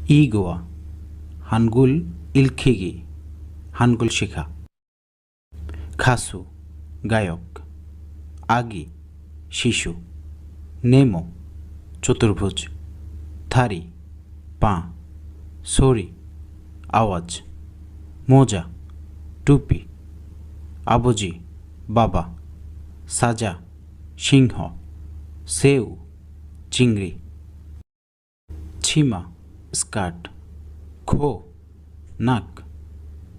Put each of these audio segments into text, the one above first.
ইগোয়া, Hangul ইলখিগি, Hangul শিখা। খাসু, গায়ক। আগি, শিশু। নেমো, চতুর্ভুজ। থারি, পা। সরি, আওয়াজ। মোজা, টুপি। আবজি, বাবা। সাজা, সিংহ। সেউ, চিংড়ি। ছিমা, স্কার্ট। খো, নাক।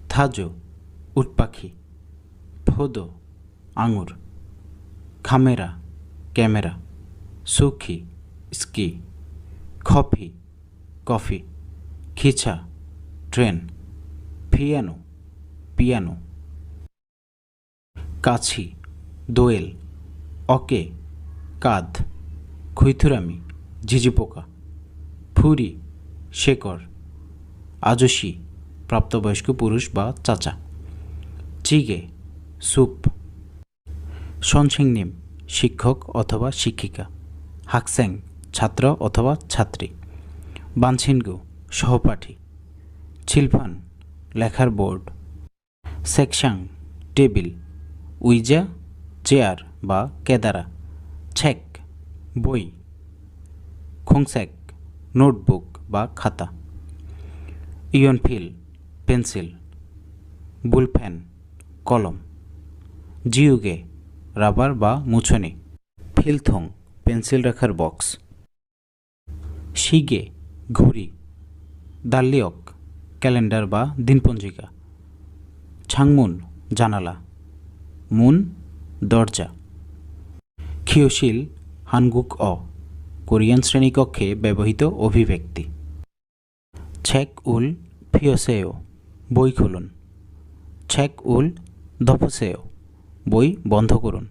থাজো, উটপাখি। ফোদো, আঙুর। খামেরা, ক্যামেরা। সুখি, স্কি। খফি, কফি। খিচা, ট্রেন। Piano, piano. কাছি, দোয়েল। অকে, কাঁধ। খুইথুরামি, ঝিঝি পোকা। ফুরি, শেকড়। আজসি, প্রাপ্তবয়স্ক পুরুষ বা চাচা। চিগে, স্যুপ। সনসিংনিম, শিক্ষক অথবা শিক্ষিকা। হাকস্যাং, ছাত্র অথবা ছাত্রী। বানছিনগু, সহপাঠী। ছিলফান, লেখার বোর্ড। সেকশাং, টেবিল। উইজা, চেয়ার বা কেদারা। ছেক, বই। খোংসেক, নোটবুক বা খাতা। ইয়নফিল, পেন্সিল। বুলফেন, কলম। জিউগে, রাবার বা মুছনি। ফিলথং, পেন্সিল রাখার বক্স। শিগে, ঘড়ি। দাল্লিয়ক, ক্যালেন্ডার বা দিনপঞ্জিকা। ছাংমুন, জানালা। মুন, দরজা। খিওশিল, হানগুক অ, কোরিয়ান শ্রেণীকক্ষে ব্যবহৃত অভিব্যক্তি। ছেক উল ফিওসেও, বই খুলুন। ছেক উল দফসেও, বই বন্ধ করুন।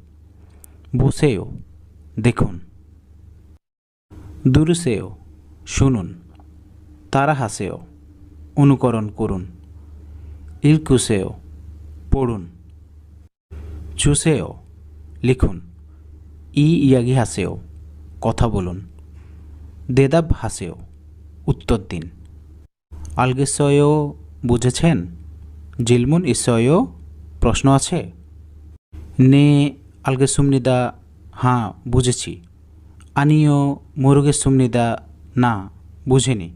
বুসেও, দেখুন। দুরুসেও, শুনুন। তারাহাসেও, অনুকরণ করুন। ইলকুসেও, পড়ুন। চুসেও, লিখুন। ইয়াগি হাসেও, কথা বলুন। দেদাব হাসেও, উত্তর দিন। আলগেসয়েও, বুঝেছেন? জিলমুন ইসয়েও, প্রশ্ন আছে? নে আলগেসুমনিদা, হ্যাঁ বুঝেছি। আনিও মুরুগেসুমনিদা, না বুঝেনি।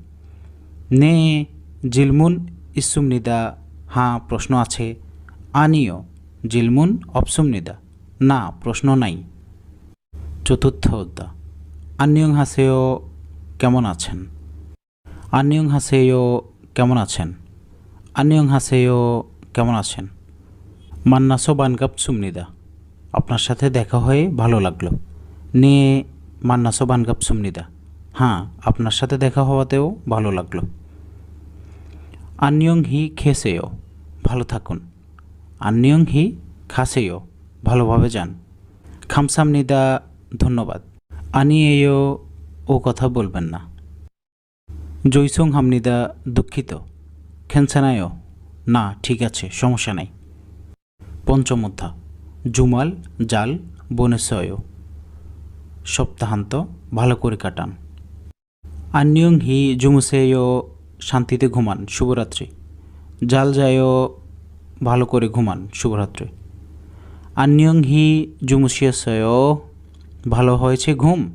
নে জিলমুন ইসুমনিদা, হ্যাঁ প্রশ্ন আছে। আনিও জিলমুন অপসুমনিদা, না প্রশ্ন নাই। চতুর্থ অধ্যায়। আন্নিয়ং হাসেও, কেমন আছেন? আন্নিয়ং হাসেও, কেমন আছেন? আন্নিয়ং হাসেও, কেমন আছেন? মান্নাসো বানগাপ সুমনিদা, আপনার সাথে দেখা হয়ে ভালো লাগলো। নে মান্নাসো বানগাপ সুমনিদা, হ্যাঁ আপনার সাথে দেখা হওয়াতেও ভালো লাগলো। আন্নিয়ং হি খেসেও, ভালো থাকুন। আন্নিয়ং হি খাসেও, ভালোভাবে যান। খামসামনিদা, ধন্যবাদ। আনিয়েও, ও কথা বলবেন না। জৈসং হামনিদা, দুঃখিত। খেনসানায়ও, না ঠিক আছে, সমস্যা নাই। পঞ্চম অধ্যায়। জুমাল, জাল, বনেসয়, সপ্তাহান্ত ভালো করে কাটান। আন্নিয়ং হি জুমুসেয়, শান্তিতে ঘুমান, শুভরাত্রি। জাল যায়ও, ভালো করে ঘুমান, শুভরাত্রি। আন্নিয়ং হি জুমুসিয়াসয়, ভালো হয়েছে ঘুম।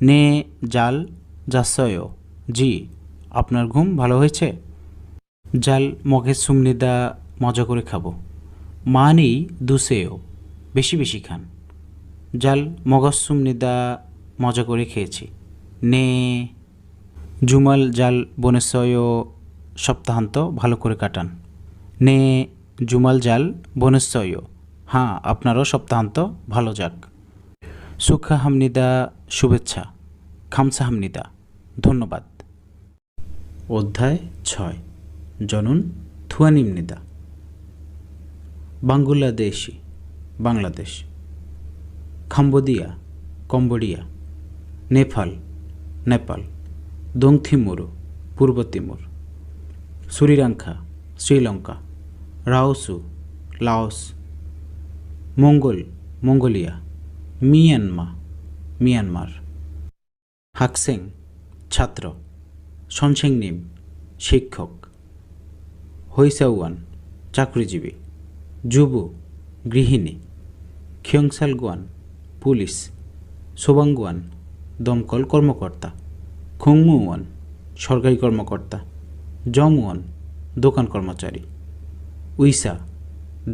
নে জাল যাসয়, জি আপনার ঘুম ভালো হয়েছে। জাল মগেজ সুমনিদা, মজা করে খাবো। মানি দুসেও, বেশি বেশি খান। জাল মগজ সুমনিদা, মজা করে খেয়েছি। নে জুমাল জাল বনেসয়, সপ্তাহান্ত ভালো করে কাটান। নে জুমাল জাল বনেসয়, হ্যাঁ আপনারও সপ্তাহান্ত ভালো যাক। সুখা হামনিদা, শুভেচ্ছা। খামসা হামনিদা, ধন্যবাদ। অধ্যায় 6। জনুন থুয়ানিমনিদা। বাংলাদেশি, বাংলাদেশ। Cambodia, Cambodia. নেপাল, নেপাল। দংথিমুরু, পূর্ব তিমুর। শ্রীলঙ্কা, শ্রীলঙ্কা। রাওসু, লাওস। মঙ্গল, মঙ্গোলিয়া। Myanmar, Myanmar. হাকসেং, ছাত্র। সনসেংনিম শিক্ষক, হৈসাওয়ান চাকরিজীবী, যুবু গৃহিণী, খিয়ংসালগুয়ান পুলিশ, সোবাঙ্গুয়ান দমকল কর্মকর্তা, খুংমুয়ান সরকারি কর্মকর্তা, জমওয়ান দোকান কর্মচারী, উইসা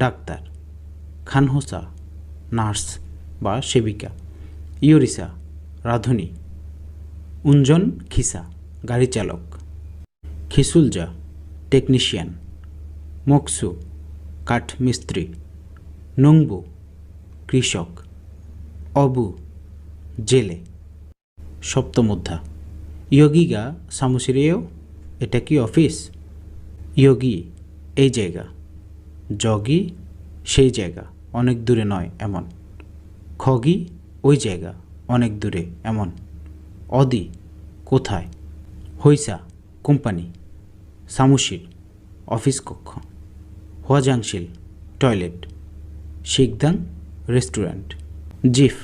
ডাক্তার, খানহোসা নার্স বা সেবিকা, ইয়োরিসা রাঁধুনি, উঞ্জন খিসা গাড়ি চালক, খিসুলজা টেকনিশিয়ান, মকসু কাঠ মিস্ত্রি, নংবু কৃষক, অবু জেলে। সপ্তম অধ্যায় ইয়োগিগা সামুসিরিও, এটা কি অফিস? ইয়োগি এই জায়গা, জগি সেই জায়গা অনেক দূরে নয় এমন, খগি ওই জায়গা অনেক দূরে এমন, অদি কোথায়, হৈসা কোম্পানি, সামুশির অফিস কক্ষ, হোয়াজাংশিল টয়লেট, শিকদাং রেস্টুরেন্ট, জিফ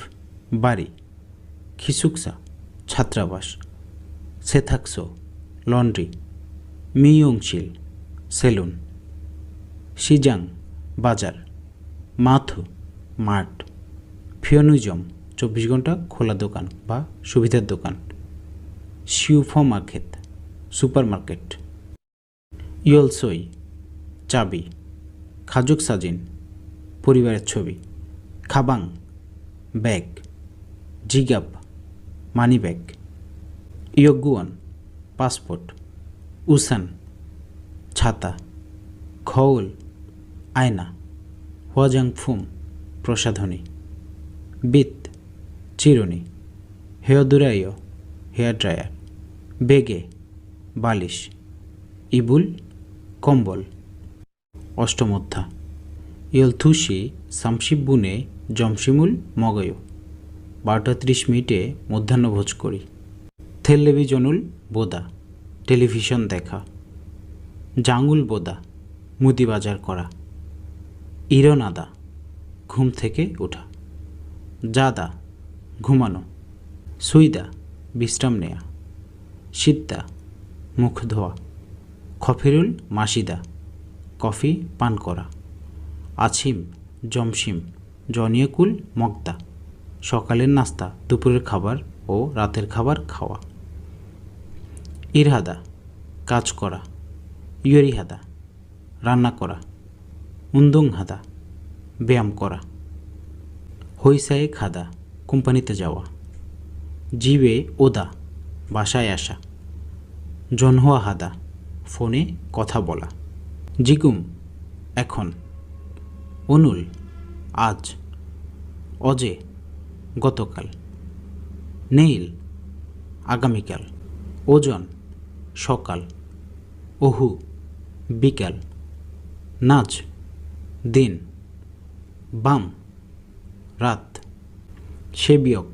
বাড়ি, খিসুকসা ছাত্রাবাস, সেথাকসো লন্ড্রি, মিয়ংশিল সেলুন, শিজাং বাজার, মাথু মাঠ, ফিয়নুজম 24 ঘন্টা খোলা দোকান বা সুবিধার দোকান, শিউফমার্কেট সুপার মার্কেট, ইয়লসই চাবি, খাজুক সাজিন পরিবারের ছবি, খাবাং ব্যাগ, জিগাব মানি ব্যাগ, ইয়গুয়ান পাসপোর্ট, উসান ছাতা, খৌল আয়না, হোয়াজাংফুম প্রসাধনী, বিত চিরুনি, হেয়দুরাইয় হেয়ার ড্রায়ার, বেগে বালিশ, ইবুল কম্বল। অষ্টম অধ্যায় ইয়লথুসি সামশিববুনে জমশিমুল মগয়, 12:30 মধ্যাহ্নভোজ করি, টেলিভিশনুল বোদা টেলিভিশন দেখা, জাঙ্গুল বোদা মুদি বাজার করা, ইরনাদা ঘুম থেকে ওঠা, জাদা ঘুমানো, সুইদা বিশ্রাম নেয়া, সিদ্দা মুখ ধোয়া, খফিরুল মাসিদা কফি পান করা, আছিম জমসিম জনিয়কুল মগদা সকালের নাস্তা, দুপুরের খাবার ও রাতের খাবার খাওয়া, ইরহাদা কাজ করা, ইয়রিহাদা রান্না করা, উন্দুংহাদা ব্যায়াম করা, হৈসায়ে খাদা কোম্পানিতে যাওয়া, জিবে ওদা বাসায় আসা, জনহুয়া হাদা ফোনে কথা বলা, জিগুম এখন, অনুল আজ, অজে গতকাল, নেইল আগামীকাল, ওজন সকাল, ওহু বিকাল, নাচ দিন, বাম রাত, সেবিয়ক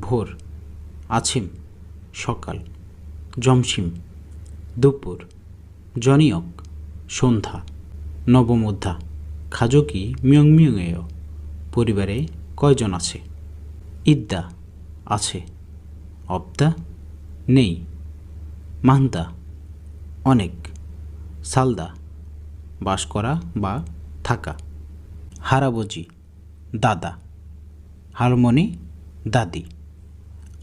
ভোর, আছিম সকাল, জমসিম দুপুর, জনিয়ক সন্ধ্যা। নবম অধ্যায় খাজকি মিয়ংমিয়ংয়েয়, পরিবারে কয়জন আছে? ইদ্দা আছে, অবদা নেই, মাহদা অনেক, সালদা বাস করা বা থাকা, হারাবজি দাদা, হারমনি দাদি,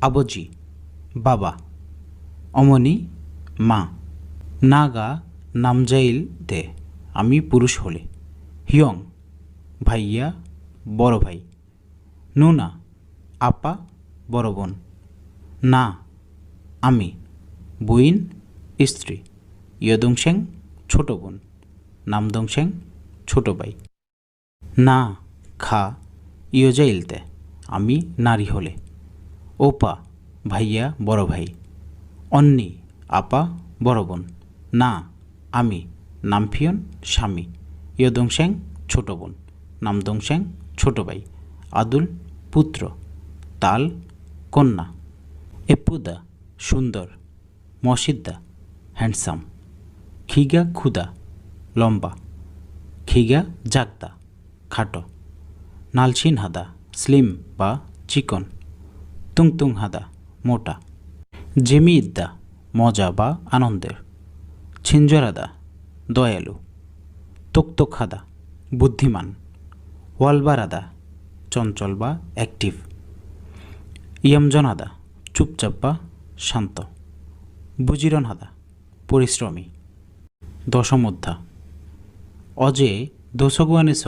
আবজি বাবা, অমনি মা, নাগা নামজাইল দে আমি পুরুষ হলে, হিয়ং ভাইয়া বড় ভাই, নুনা আপা বড় বোন, না আমি বুইন স্ত্রী, ইয়দংশেং ছোট বোন, নামদংশেং ছোট ভাই, না খা ইয়জাইলতে আমি নারী হলে, ওপা ভাইয়া বড় ভাই, অন্নি আপা বড় বোন, না আমি নামফিয়ন স্বামী, ইয়দংশেং ছোট বোন, নামদংশেং ছোট ভাই, আদুল পুত্র, তাল কন্যা, এপুদা সুন্দর, মসিদ্দা হ্যান্ডসাম, খিগা ক্ষুদা লম্বা, খিগা জাগদা খাটো, নালসিন হাদা স্লিম বা চিকন, তুংতুং হাদা মোটা, জেমি ইদ্দা মজা বা আনন্দের। ছিঞ্জরাদা দয়ালু। তোকতোকহাদা বুদ্ধিমান। ওয়ালবারাদা চঞ্চল বা অ্যাক্টিভ। ইয়মজনাদা চুপচাপ বা শান্ত। বুজিরনহাদা পরিশ্রমী। দশমোদ্ধা অজে দোসগুয়ানেস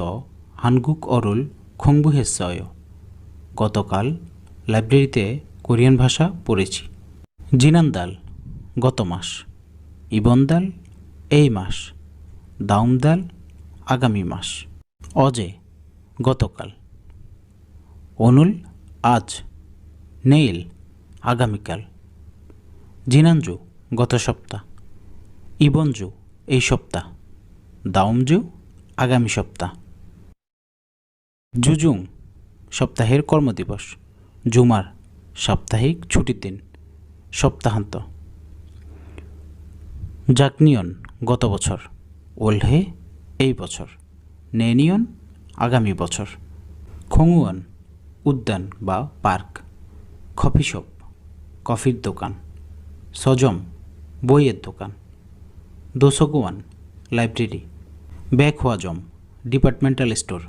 হানগুক অরুল খংবুহেসয়। গতকাল লাইব্রেরিতে কোরিয়ান ভাষা পড়েছি। জিনান্দাল গত মাস। ইবনদাল এই মাস। দাউমদাল আগামী মাস। অজে গতকাল। অনুল আজ। নেইল আগামীকাল। জিনানজু গত সপ্তাহ। ইবনজু এই সপ্তাহ। দাউমজু আগামী সপ্তাহ। জুজুং সপ্তাহের কর্মদিবস। জুমার সাপ্তাহিক ছুটির দিন, সপ্তাহান্ত। জাকনিয়ন গত বছর। ওলহে এই বছর। নেনিয়ন আগামী বছর। খঙুয়ান উদ্যান বা পার্ক। কফি শপ কফির দোকান। সজম বইয়ের দোকান। দোসগুয়ান লাইব্রেরি। ব্যাকওয়াজম ডিপার্টমেন্টাল স্টোর।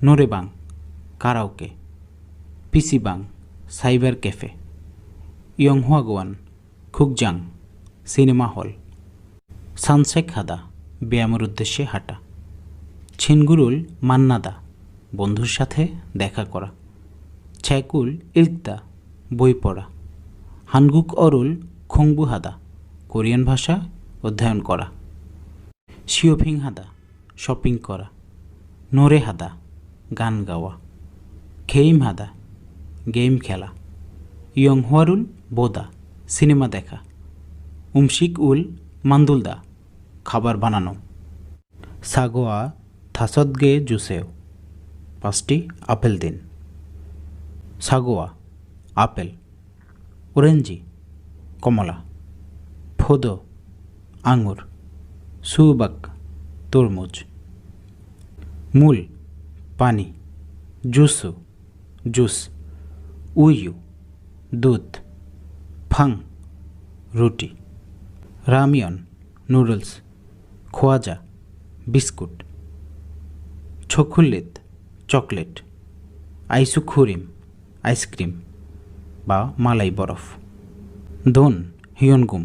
নোরেবাং কারাওকে। পিসিবাং সাইবার ক্যাফে। ইয়ংহুয়াগুয়ান খুকজাং সিনেমা হল। সানসেকহাদা ব্যায়ামের উদ্দেশ্যে হাঁটা। ছিনগুরুল মান্নাদা বন্ধুর সাথে দেখা করা। ছ্যাকুল ইলকদা বই পড়া। হানগুক অরুল খংবুহাদা কোরিয়ান ভাষা অধ্যয়ন করা। শিওফিংহাদা শপিং করা। নোরেহাদা গান গাওয়া। খেইমহাদা গেম খেলা। ইয়ংহুয়ারুল বোদা সিনেমা দেখা। উমশিক উল মান্দুলদা খাবার বানানো। সাগোয়া থাসদগে জুসেও 5টি আপেল দিন। সাগোয়া আপেল। অরেঞ্জি কমলা। ফোদো আঙুর। সুবাক তরমুজ। মূল পানি। জুসু জুস। উইয়ু দুধ। ফাং রুটি। রামিয়ন নুডলস। খোয়াজা বিস্কুট। ছকুল্লিত চকলেট। আইসুখুরিম আইসক্রিম বা মালাই বরফ। দোন হিয়নগুম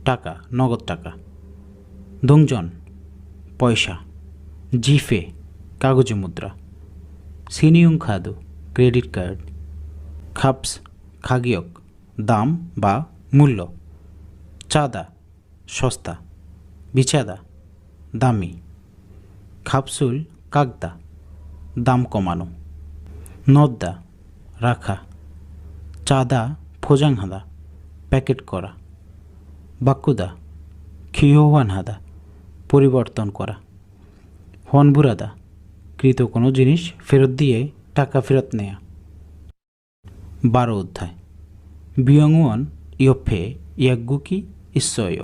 টাকা, নগদ টাকা। দোংজন পয়সা। জিফে কাগজে মুদ্রা। সিনিয়ং খাদু ক্রেডিট কার্ড। খাপস খাগিয়ক দাম বা মূল্য। চাঁদা সস্তা। বিচাদা দামি। খাপসুল কাগদা দাম কমানো। নদ্দা রাখা। চাঁদা ফোজাংহাদা প্যাকেট করা। বাক্কুদা খিওহানহাদা পরিবর্তন করা। হনবুরাদা কৃত কোনো জিনিস ফেরত দিয়ে টাকা ফেরত নেয়া। 12 অধ্যায়। বিয়ংওয়ান ইয়ফে ইয়াগুকি ইসয়।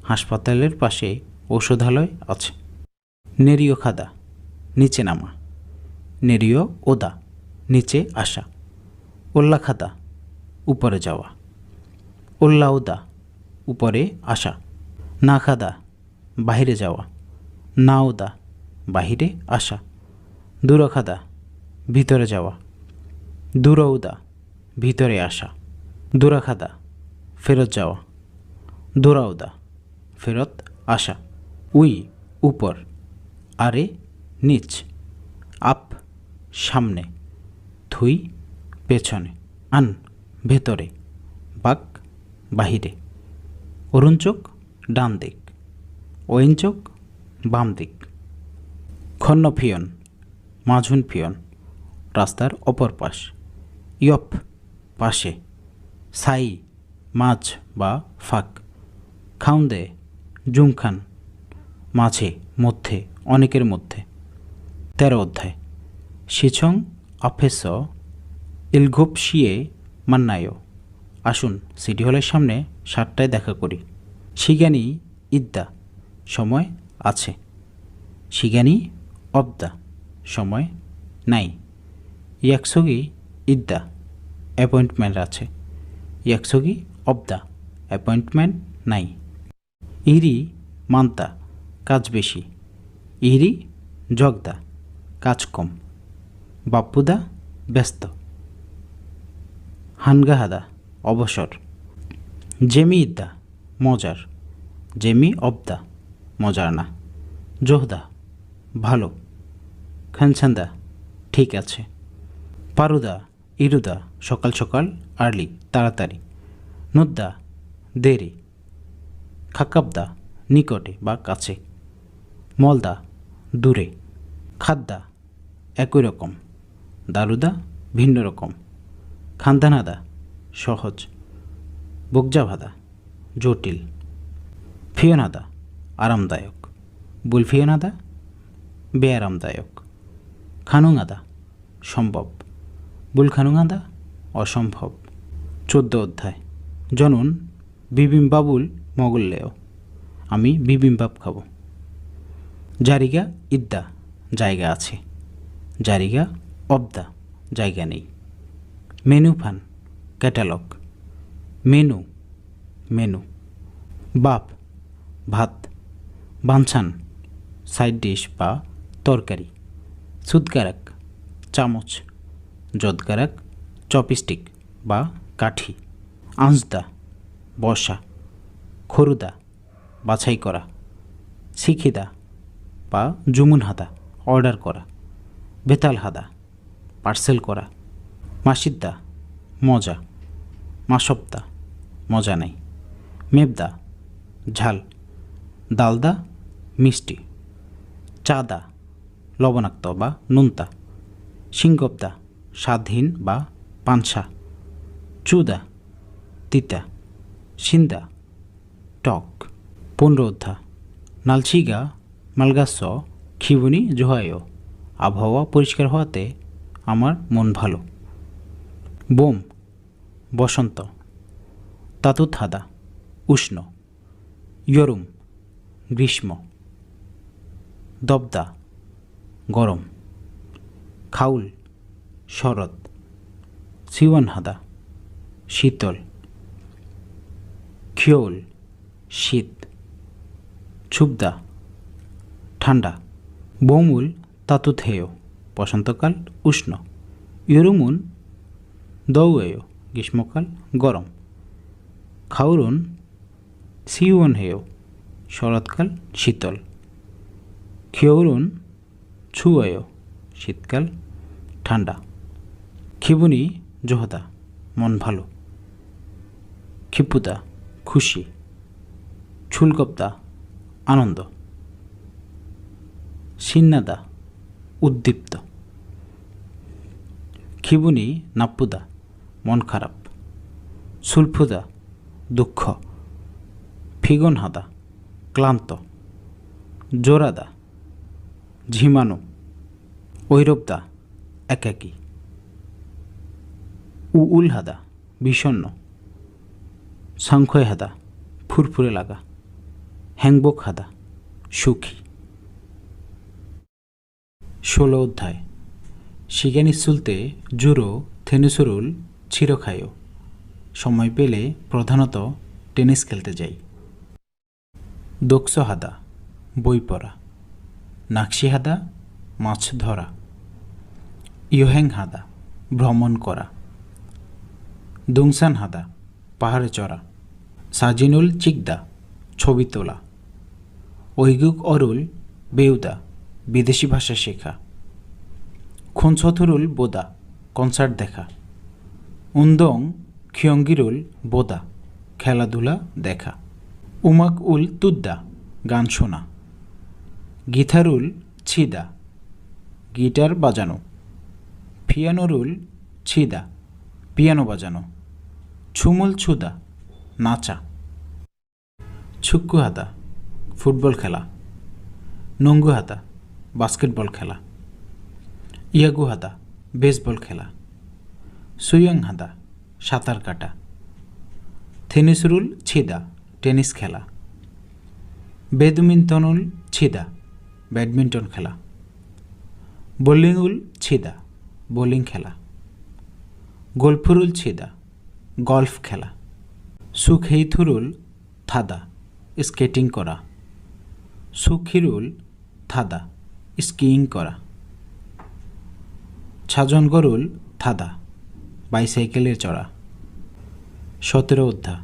হাসপাতালের পাশে ঔষধালয় আছে। নেরিও খাদা নিচে নামা। নেরিও ওদা নিচে আসা। ওল্লা খাদা উপরে যাওয়া। ওল্লা ওদা উপরে আসা। না খাদা বাহিরে যাওয়া। না ওদা বাহিরে আসা। দূরা খাদা ভিতরে যাওয়া। দূরা উদা ভিতরে আসা। দূরা খাদা ফেরত যাওয়া। দূরা উদা ফেরত আসা। উই উপর। আরে নিচ। আপ সামনে। থুই পেছনে। আন ভেতরে। বাক বাহিরে। অরুণচোক ডান দিক। ওয়েনচোক বাম দিক। খন্নফিয়ন মাঝুন ফিয়ন রাস্তার অপর পাশ। ইয়প পাশে। সাই মাঝ বা ফাঁক। খাউন্দে জুমখান মাঝে, মধ্যে, অনেকের মধ্যে। 13 অধ্যায়। শিছং আফেস ইলঘুপশিয়ে মান্নায়। আসুন সিটি হলের সামনে 7টায় দেখা করি। শিগানি ইদ্দা সময় আছে। শিগানি অবদা সময় নাই। ইয়াকসগি ইদ্দা অ্যাপয়েন্টমেন্ট আছে। ইয়াকসগি অবদা অ্যাপয়েন্টমেন্ট নাই। ইরি মান্তা কাজ বেশি, ইরি জগদা কাজ কম, বাপ্পুদা ব্যস্ত, হানগাহাদা অবসর, জেমি ইদ্দা মজার, জেমি অবদা মজার না, জোহদা ভালো, খানসান্দা ঠিক আছে, পারুদা ইরুদা সকাল সকাল আর্লি তাড়াতাড়ি, নুদ্দা দেরি, খাকাবদা নিকটে বা কাছে, মলদা দূরে, খাদ্দা একই রকম, দারুদা ভিন্ন রকম, খান্দানাদা সহজ, বুকজাভাদা জটিল, ফিওনাদা আরামদায়ক, বুলফিওনাদা বেআরামদায়ক, খানুঙাদা সম্ভব, বুলখানুঙাদা অসম্ভব। 14 অধ্যায়। জনুন বিবিম্বাবুল মগল্লেও, আমি বিবিম্বাব খাবো। জারিগা ইদ্দা জায়গা আছে, জারিগা অবদা জায়গা নেই। Menu fun catalogue, menu menu. বাপ ভাত, বানছান সাইড ডিশ বা তরকারি, সুদকারাক চামচ, জদকারাক চপস্টিক বা কাঠি, আঁচদা বসা, খরুদা বাছাই করা, শিখিদা বা জুমুন হাদা অর্ডার করা, বেতাল হাদা পার্সেল করা, মাসিদ্দা মজা, মাসবদা মজা নাই, মেবদা ঝাল, দালদা মিষ্টি, চাদা লবণাক্ত বা নুনতা, সিংগবদা স্বাদহীন বা পানসা, চুদা তিতা, সিন্দা টক। 15 অধ্যায়। নালচিগা মালগাস খিবুনি জোহায়ও, আবহাওয়া পরিষ্কার হওয়াতে আমার মন ভালো। বোম বসন্ত, তাতুথাদা উষ্ণ, ইয়রুম গ্রীষ্ম, দবদা গরম, খাউল শরৎ, সিওয়ানহাদা শীতল, খিওল শীত, ছুবদা ঠান্ডা। বৌমুল তাতুথেয় বসন্তকাল উষ্ণ, ইয়রুমুন দৌয়েয় গ্রীষ্মকাল গরম, খাউরুন সিওন হেয় শরৎকাল শীতল, খিয়রুন ছুয়েয় শীতকাল ঠান্ডা। খিবুনি জোহদা মন ভালো, খিপুদা খুশি, ছুলকবদা আনন্দ, সিন্নাদা উদ্দীপ্ত, খিবুনি নাপ্পুদা মন খারাপ, সুলফুদা দুঃখ, ফিগনহাদা ক্লান্ত, জোরাদা ঝিমানো, ঐরবদা একাকী, উলহাদা বিষণ্ণ, সাংখ্যহাদা ফুরফুরে লাগা, হ্যাংবক হাদা সুখী। 16 অধ্যায়। শিগানিসুলতে জুরো থেনুসুরুল ছিরখায়ও, সময় পেলে প্রধানত টেনিস খেলতে যাই। দোকসহাদা বই পড়া, নাকশিহাদা মাছ ধরা, ইয়োহেংহাদা ভ্রমণ করা, দুংসানহাদা পাহাড়ে চড়া, সাজিনুল চিকদা ছবি তোলা, ঐগুক অরুল বেউদা বিদেশি ভাষা শেখা, খুনছথুরুল বোদা কনসার্ট দেখা, উন্দং খিয়ঙ্গিরুল বোদা খেলাধুলা দেখা, উমাক উল তুদ্দা গান শোনা, গিথারুল ছিদা গিটার বাজানো, ফিয়ানোরুল ছিদা পিয়ানো বাজানো, ছুমুল ছুদা নাচা, ছুক্কুহাদা ফুটবল খেলা, নঙ্গুহাদা বাস্কেটবল খেলা, ইয়াগুহাদা বেসবল খেলা, সুয়ংহাদা সাঁতার কাটা, থেনিসরুল ছিদা টেনিস খেলা, বেডমিন্টনুল ছিদা ব্যাডমিন্টন খেলা, বোলিংউল ছিদা বোলিং খেলা, গল্ফুরুল ছিদা গল্ফ খেলা, সুখেইথুরুল থাদা স্কেটিং করা, সুখিরুল থাদা স্কিইং করা, ছাজনগরুল থাদা বাইসাইকেলে চড়া। 17 অধ্যায়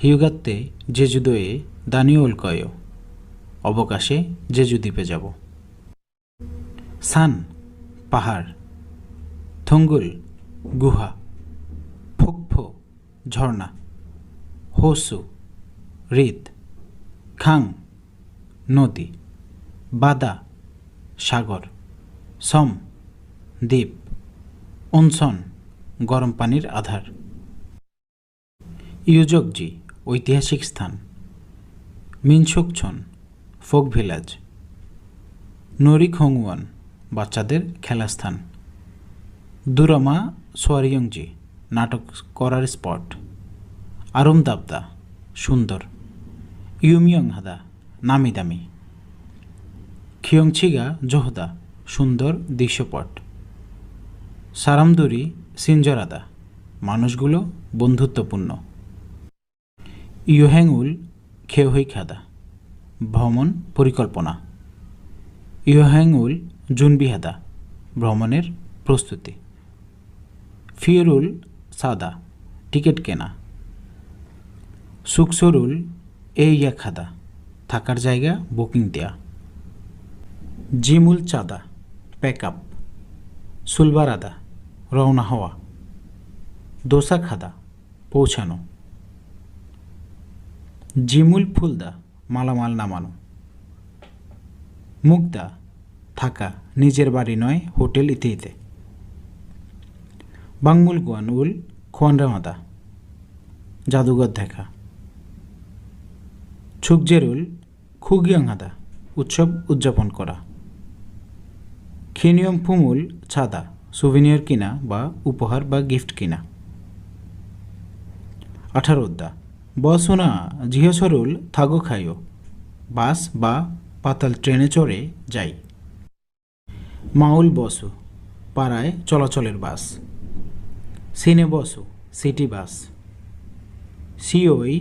হিউগাত্তে জেজুদোয়ে দানিওলকয় অবকাশে জেজু দ্বীপে যাব। সান পাহাড়, থঙ্গুল গুহা, ফোকফো ঝর্ণা, হোসু হ্রদ, খাং নদী, বাদা সাগর, সম দ্বীপ, অনসন গরম পানির আধার। ইউজকজি ঐতিহাসিক স্থান, মিনসুকছন ফোক ভিলেজ, নরিখংওয়ান বাচ্চাদের খেলা স্থান, দুরামা সোয়ারিয়ংজি নাটক করার স্পট, আরমদাবদা সুন্দর, ইউমিয়ংহাদা নামি দামি, খিয়ংছিগা জোহদা সুন্দর দৃশ্যপট, সারামদুরি সিনজরাদা মানুষগুলো বন্ধুত্বপূর্ণ, ইয়োহ্যাংউল খেওহৈখাদা ভ্রমণ পরিকল্পনা, ইয়োহ্যাংউল জুনবিহাদা ভ্রমণের প্রস্তুতি, ফিয়রুল সাদা টিকিট কেনা, সুকসরুল এইয়াখাদা থাকার জায়গা বুকিং দেয়া, জিমুল চাঁদা প্যাক আপ, সুলবারাদা রওনা হওয়া, দোসা খাদা পৌঁছানো, জিমুল ফুলদা মালামাল নামানো, মুগদা থাকা নিজের বাড়ি নয় হোটেল ইতে, বাংমুল গোয়ানুল খোয়ানরামাদা জাদুঘর দেখা, ছুকজেরুল খুগিয়াংহাদা উৎসব উদযাপন করা, খিনিয়ম ফুমুল ছাদা সুভিনিয়র কিনা বা উপহার বা গিফট কিনা। 18 অধ্যায় বসুনা জিহসরুল থাগো খাইও বাস বা পাতাল ট্রেনে চড়ে যাই, মাউল বসু পাড়ায় চলাচলের বাস, সিনে বসু সিটি বাস, সিওই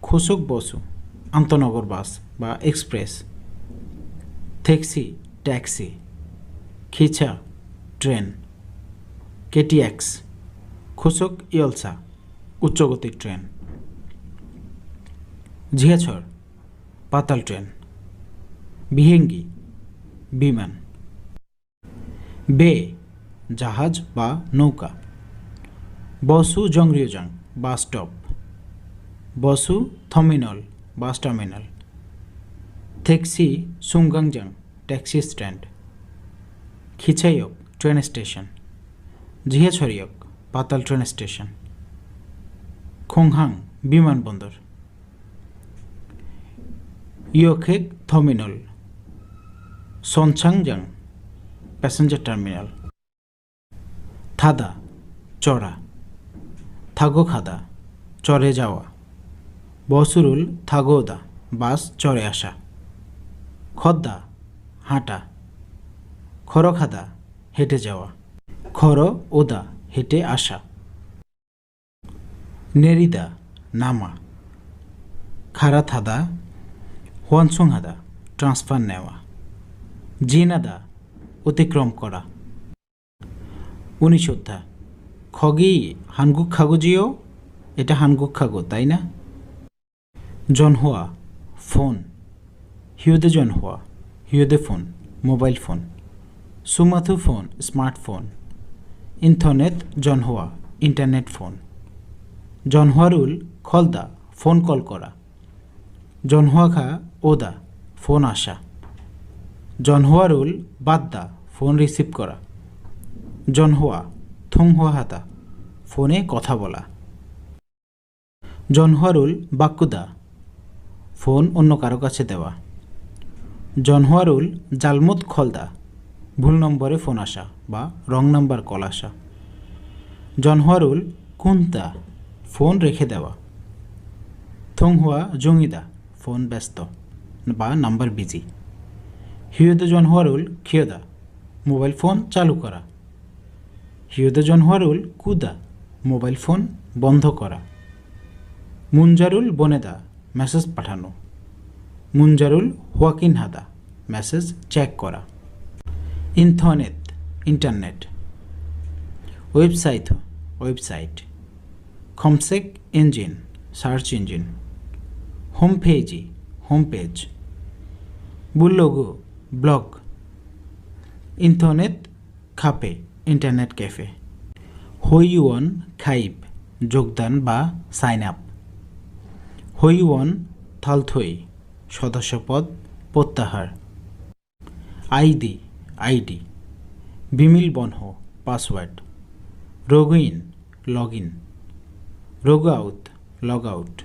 খোসক বসু আন্তনগর বাস বা এক্সপ্রেস, ট্যাক্সি ট্যাক্সি, খিচা ট্রেন, কেটিএক্স খোসক ইয়লসা উচ্চগতির ট্রেন, ঝিয়াছর পাতাল ট্রেন, বিহেঙ্গি বিমান, বে জাহাজ বা নৌকা, বসু জংরিওজাং বাস স্টপ, বসু থমিনল বাস টার্মিনাল, ট্যাক্সি সুমগাংজাং ট্যাক্সি স্ট্যান্ড, খিচাইয়ক ট্রেন স্টেশন, ঝিয়াছড়িয়ক পাতাল ট্রেন স্টেশন, খোংহাং বিমানবন্দর, ইয়োখেক থমিনল, সনছাংজাং প্যাসেঞ্জার টার্মিনাল, থাদা চড়া, থাগো খাদা চড়ে যাওয়া, বসুরুল থাগোদা বাস চড়ে আসা, খদ্দা হাঁটা, খরখাদা হেঁটে যাওয়া, খর ওদা হেঁটে আসা, নেরিদা নামা, খারাথাদা হোয়ানসুংহাদা ট্রান্সফার নেওয়া, জিনাদা অতিক্রম করা। 19 অধ্যায় খগি হানগুক খাগোজিও এটা হানগুক খাগো তাই না? জনহোয়া ফোন, হিউদে জনহোয়া হিউদে ফোন মোবাইল ফোন, সুমাথু ফোন স্মার্টফোন, ইন্টারনেট জনহোয়া ইন্টারনেট ফোন, জনহোয়ারুল খলদা ফোন কল করা, জনহোয়াখা ওদা ফোন আসা, জনহোয়ারুল বাদ্দা ফোন রিসিভ করা, জনহোয়া থংহোয়া হাতা ফোনে কথা বলা, জনহোয়ারুল বাক্কুদা ফোন অন্য কারো কাছে দেওয়া, জনহোয়ারুল জালমুত খলদা ভুল নম্বরে ফোন আসা বা রং নাম্বার কল আসা, জনহোয়ারুল কুন্তা ফোন রেখে দেওয়া, থংহুয়া জঙ্গিদা ফোন ব্যস্ত বা নাম্বার বিজি, হিউদে জনহোয়ারুল খিয়দা মোবাইল ফোন চালু করা, হিউদে জনহোয়ারুল কুদা মোবাইল ফোন বন্ধ করা, মুনজারুল বনেদা মেসেজ পাঠানো। মুনজারুল হোয়াকিন হাদা মেসেজ চেক করা। Internet internet. Website website. খমসেক engine search engine. Home page home page. Blog blog. Internet cafe internet cafe. হইওয়ান খাইব যোগদান বা সাইন আপ। হইওয়ান থালথই সদস্যপদ প্রত্যাহার। ID ID. বিমিল বনহ password. Log in log in. Log out log out.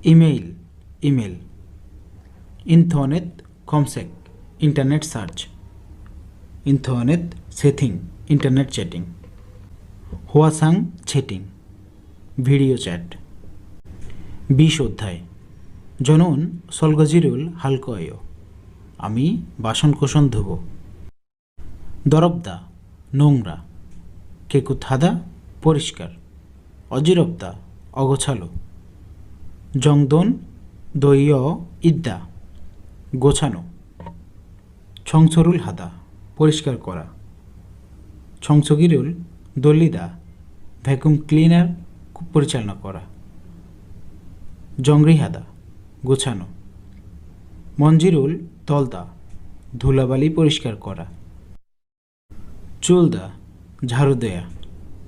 Email email. Internet কমসেক internet search. Internet chatting internet chatting. হোয়াসাং চ্যাটিং ভিডিও চ্যাট। 20 অধ্যায়। জনুন সলগজিরুল হালকয় আমি বাসন কোসন ধুব। দরবদা নোংরা। কেকুথাদা পরিষ্কার। অজিরবদা অগোছালো। জংদন দইয় ইদ্দা গোছানো। ছংছরুল হাদা পরিষ্কার করা। ছংছগিরুল দলিদা ভ্যাকুম ক্লিনার পরিচালনা করা। জংরি হাদা গোছানো। মঞ্জিরুল তলদা ধুলাবালি পরিষ্কার করা। চুলদা ঝাড়ু দেয়া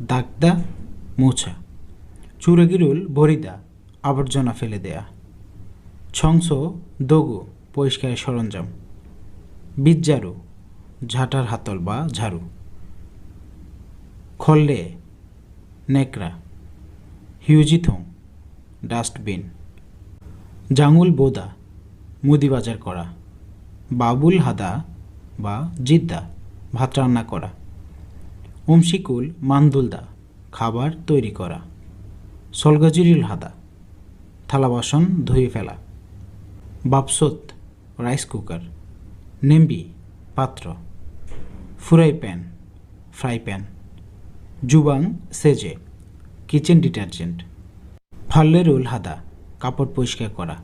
দাগদা মোছা। চুরগিরুল বরিদা আবর্জনা ফেলে দেয়া। ছংস দগু পরিষ্কারের সরঞ্জাম। বিজ্জারু ঝাঁটার হাতল বা ঝাড়ু। খল্লে নেকড়া। হিউজিথং ডাস্টবিন। জাঙুল বোদা মুদি বাজার করা। বাবুল হাদা বা জিদ্দা ভাত রান্না করা। উমশিকুল মান্দুলদা খাবার তৈরি করা। সলগজিরুল হাদা থালা বাসন ধুয়ে ফেলা। বাপসত রাইস কুকার। নেম্বি পাত্র। Fry pan fry pan. জুবাং সেজে কিচেন ডিটারজেন্ট। ফাল্লেরুল হাদা কাপড় পরিষ্কার করা।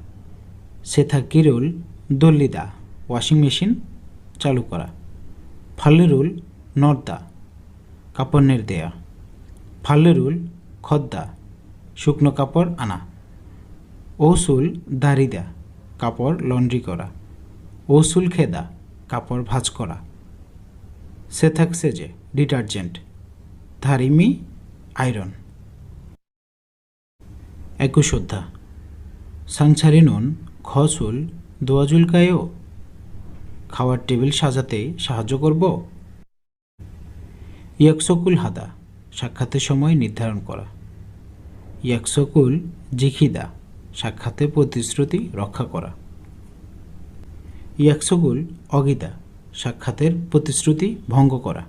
সেথাকিরুল দল্লিদা ওয়াশিং মেশিন চালু করা। ফাল্লেরুল নর্দা কাপড় নেড়ে দেয়া। ফাল্লেরুল খদ্দা শুকনো কাপড় আনা। ওসুল দারিদা কাপড় লন্ড্রি করা। ওসুল খেদা কাপড় ভাঁজ করা। সেথাক সেজে ডিটারজেন্ট। ধারিমি আয়রন। 21 অধ্যা। সাংছারিনুন খসুল দোয়াজুলকায়ও খাওয়ার টেবিল সাজাতে সাহায্য করব। ইয়াকসকুল হাদা সাক্ষাতের সময় নির্ধারণ করা। ইয়াকসকুল জিখিদা সাক্ষাতের প্রতিশ্রুতি রক্ষা করা। ইয়াকসকুল অগিদা সাক্ষাতের প্রতিশ্রুতি ভঙ্গ করা।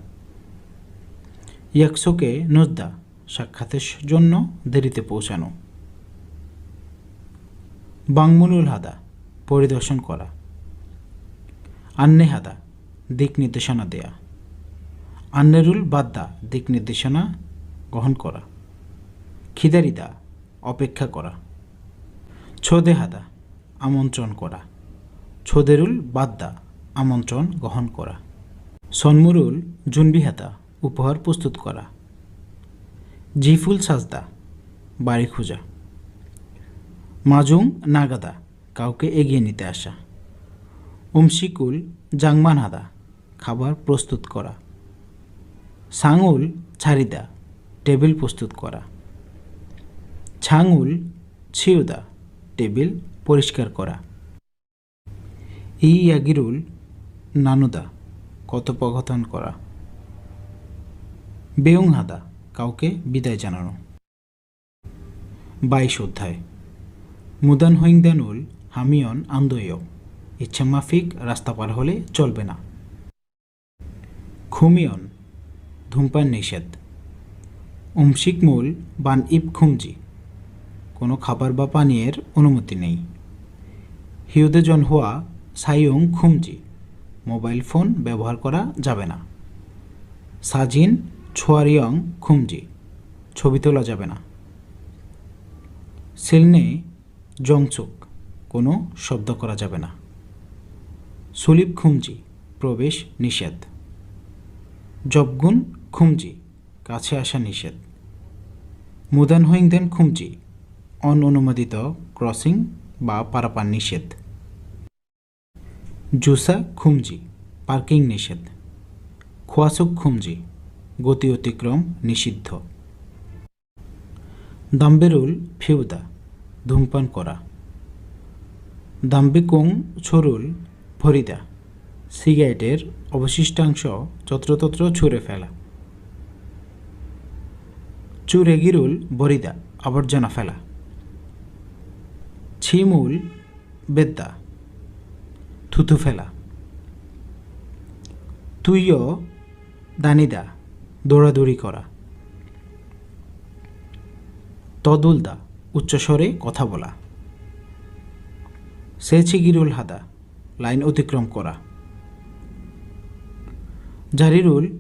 ইয়াকসোকে নজদা সাক্ষাতের জন্য দেরিতে পৌঁছানো। বাংমুনুল হাদা পরিদর্শন করা। আন্নে হাদা দিক নির্দেশনা দেয়া। আন্নেরুল বাদ্দা দিক নির্দেশনা গ্রহণ করা। খিদারিদা অপেক্ষা করা। ছোদে হাদা আমন্ত্রণ করা। ছোদেরুল বাদ্দা আমন্ত্রণ গ্রহণ করা। সন্মুরুল জুনবিহাতা উপহার প্রস্তুত করা। জিফুল সাজদা বাড়ি খোঁজা। মাজুং নাগাদা কাউকে এগিয়ে নিতে আসা। উমশিকুল জাংমান হাদা খাবার প্রস্তুত করা। সাঙুল ছারিদা টেবিল প্রস্তুত করা। ছাঙুল ছিউদা টেবিল পরিষ্কার করা। ইয়াগিরুল নানুদা কথোপকথন করা। বেউং হাদা কাউকে বিদায় জানানো। 22 অধ্যায়। মুদান হইংদানুল হামিয়ন আন্দোয় ইচ্ছামাফিক রাস্তা পার হলে চলবে না। খুমিয়ন ধূমপান নিষেধ। উমশিকমুল বান ইব খুমজি কোনো খাবার বা পানীয়ের অনুমতি নেই। হিউদে জনহুয়া সাইয়ং খুমজি মোবাইল ফোন ব্যবহার করা যাবে না। সাজিন ছোয়ারিয়ং খুমজি ছবি তোলা যাবে না। সিলনে জংচুক, কোনো শব্দ করা যাবে না। সুলিপ খুমজি, প্রবেশ নিষেধ। জবগুন খুমজি, কাছে আসা নিষেধ। মুদান হইংদেন খুমজি, অননুমোদিত ক্রসিং বা পারাপার নিষেধ। জুসা খুমজি, পার্কিং নিষেধ। খোয়াসুক খুমজি, গতি অতিক্রম নিষিদ্ধ। দাম্বেরুল ফিউদা, ধূমপান করা। দাম্বিকুং ছরুল ফরিদা, সিগারেটের অবশিষ্টাংশ যত্রতত্র ছুঁড়ে ফেলা। চুরেগিরুল বরিদা, আবর্জনা ফেলা। ছিমুল বেদ্দা, থুতু ফেলা। তুইও দানিদা, দৌড়াদৌড়ি করা। তদুলদা, উচ্চস্বরে কথা বলা। সেচিগিরুল হাদা, লাইন অতিক্রম করা। জারিরুল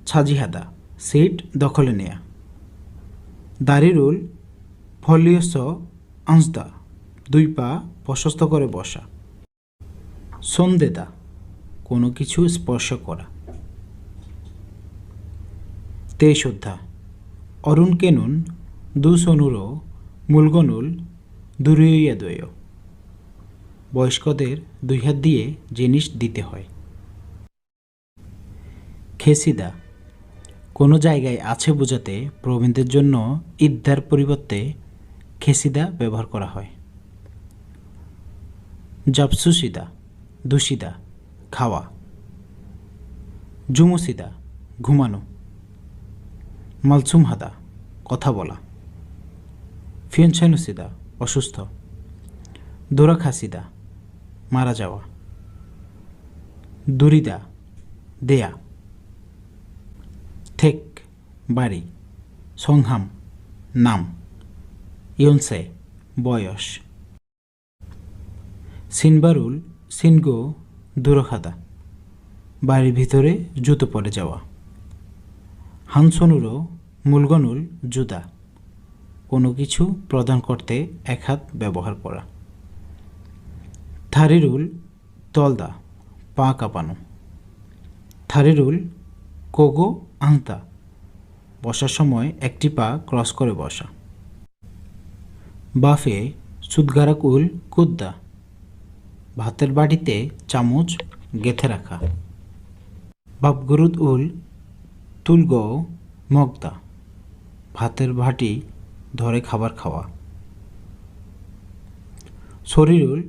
ছাজিহাদা, সিট দখলে নেয়া। দারিরুল ফলিয়স আঁসদা, দুই পা প্রশস্ত করে বসা। সন্দেদা, কোনো কিছু স্পর্শ করা। তেশোদ্ধা, অরুণ কেনুন দুসনুরো মূলগনুল দুরিয়াদয়, বয়স্কদের দুই হাত দিয়ে জিনিস দিতে হয়। খেসিদা, কোনো জায়গায় আছে বোঝাতে প্রবীণদের জন্য ইদ্দার পরিবর্তে খেসিদা ব্যবহার করা হয়। জাপসুসিদা, দুশিদা, খাওয়া। জুমুসিদা, ঘুমানো। মালসুমহাদা, কথা বলা। ফিয়নছানুসিদা, অসুস্থ। দোরাখাসিদা, মারা যাওয়া। দুরিদা, দেয়া। থেক, বাড়ি। সংহাম, নাম। ইয়নসে, বয়স। সিনবারুল সিনগো দুরখাদা, বাড়ির ভিতরে জুতো পরে যাওয়া। হানসনুরো মূলগনুল জুদা, কোনো কিছু প্রদান করতে এক হাত ব্যবহার করা। থারিরুল তলদা, পা কাঁপানো। থারিরুল কোগো আংতা, বসার সময় একটি পা ক্রস করে বসা। বাফে সুদগারাকুল কুদ্দা, ভাতের বাটিতে চামচ গেঁথে রাখা। বাপগুরুদ উল তুলগো মগদা, ভাতের ভাটি ধরে খাবার খাওয়া। শরীরুল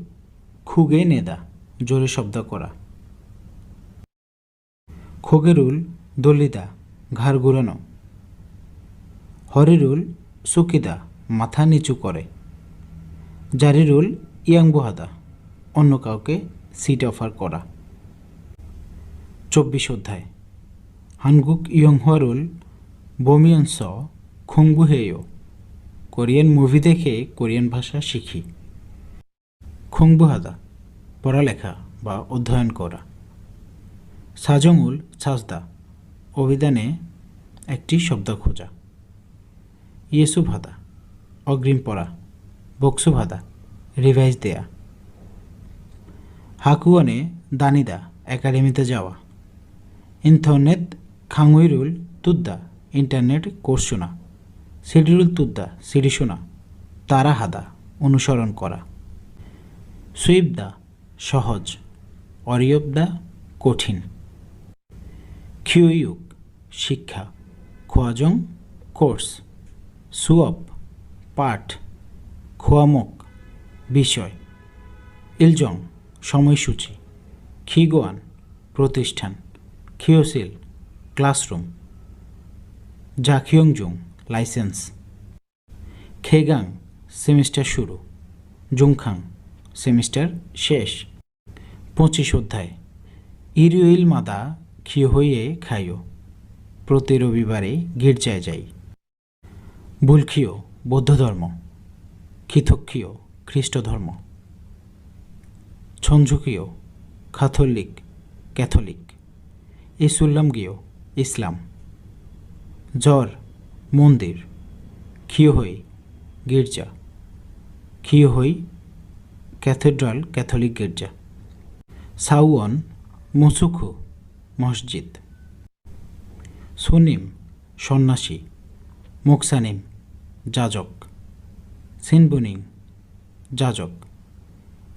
খুগে নেদা, জোরে শব্দ করা। খোগেরুল দলিদা, ঘাড় ঘুরানো। হরিরুল সুকিদা, মাথা নিচু করে। জারিরুল ইয়াংবুহাদা, অন্য কাউকে সিট অফার করা। 24 অধ্যায়। হানগুক ইয়ংহরুল বমিয়ংস খুংবুহেয়, কোরিয়ান মুভি দেখে কোরিয়ান ভাষা শিখি। খুংবুহাদা, পড়ালেখা বা অধ্যয়ন করা। সাজংউল ছাজদা, অভিধানে একটি শব্দ খোঁজা। ইয়েসুভাদা, অগ্রিম পড়া। বকসুভাদা, রিভাইজ দেয়া। হাকুয়ানে দানিদা, একাডেমিতে যাওয়া। ইন্টারনেট খাংউইরুল তুদ্দা, ইন্টারনেট কোর্স শোনা। সিডিরুল তুদ্দা, সিডি শোনা। তারা হাদা, অনুসরণ করা। সুইবদা, সহজ। অরিয়বদা, কঠিন। খিউইউক, শিক্ষা। খোয়াজং, কোর্স। সুয়প, পাঠ। খোয়ামক, বিষয়। ইলজং, সময়সূচি। খিগোয়ান, প্রতিষ্ঠান। খিওসিল, ক্লাসরুম। জাখিয়ংজুং, লাইসেন্স। খেগাং, সেমিস্টার শুরু। জুংখাং, সেমিস্টার শেষ। 25 অধ্যায়। ইরিউইল মাদা খিও হইয়ে খাইও, প্রতি রবিবারে গির্জায় যাই। বুলখিও, বৌদ্ধ ধর্ম। খিথক্ষীয়, খ্রিস্ট ধর্ম। ছঞ্জুকীয়, ক্যাথলিক, ক্যাথলিক। ইসুল্লামগীয়, ইসলাম। জ্বর, মন্দির। খিওহই, গির্জা। খিওহই ক্যাথেড্রাল ক্যাথলিক গির্জা। সাউওন মুসুখু মসজিদ। সুনিম সন্ন্যাসী, মোকসানিম যাজক। সিনবুনিং যাজক।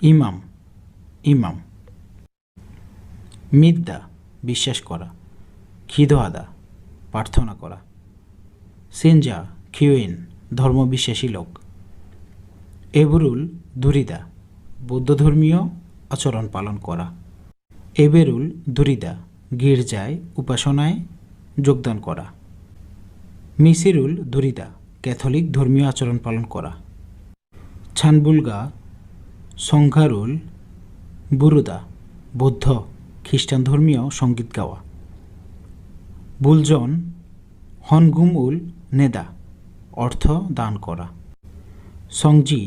ইমাম ইমাম। মিদ্যা বিশ্বাস করা, খিদোয়াদা প্রার্থনা করা। সিনজা খিউইন ধর্মবিশ্বাসী লোক। এবরুল দুরিদা বৌদ্ধধর্মীয় আচরণ পালন করা। এবেরুল দুরিদা গির্জায় উপাসনায় যোগদান করা। মিসিরুল দুরিদা ক্যাথলিক ধর্মীয় আচরণ পালন করা। ছানবুলগা সংঘারুল বুরুদা বৌদ্ধ খ্রিস্টান ধর্মীয় সঙ্গীত গাওয়া। বুলজন হনগুম উল নেদা অর্থ দান করা। সংজি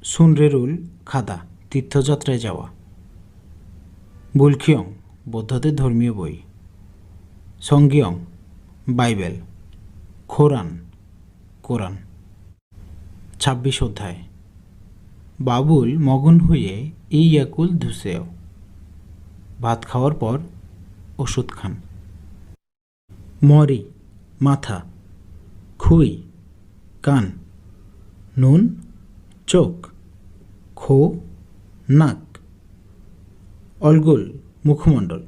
সুনরেরুল খাদা তীর্থযাত্রায় যাওয়া। বুলখিয়ং বৌদ্ধদের ধর্মীয় বই। সংগিয়ং বাইবেল। খোরান কোরআন। ২৬ অধ্যায়। বাবুল মগন হয়ে ইয়াকুল ধুসেও ভাত খাওয়ার পর ওষুধ খান। মরি মাথা, খুই কান, নুন চোখ, খো নাক, অলগুল মুখমণ্ডল,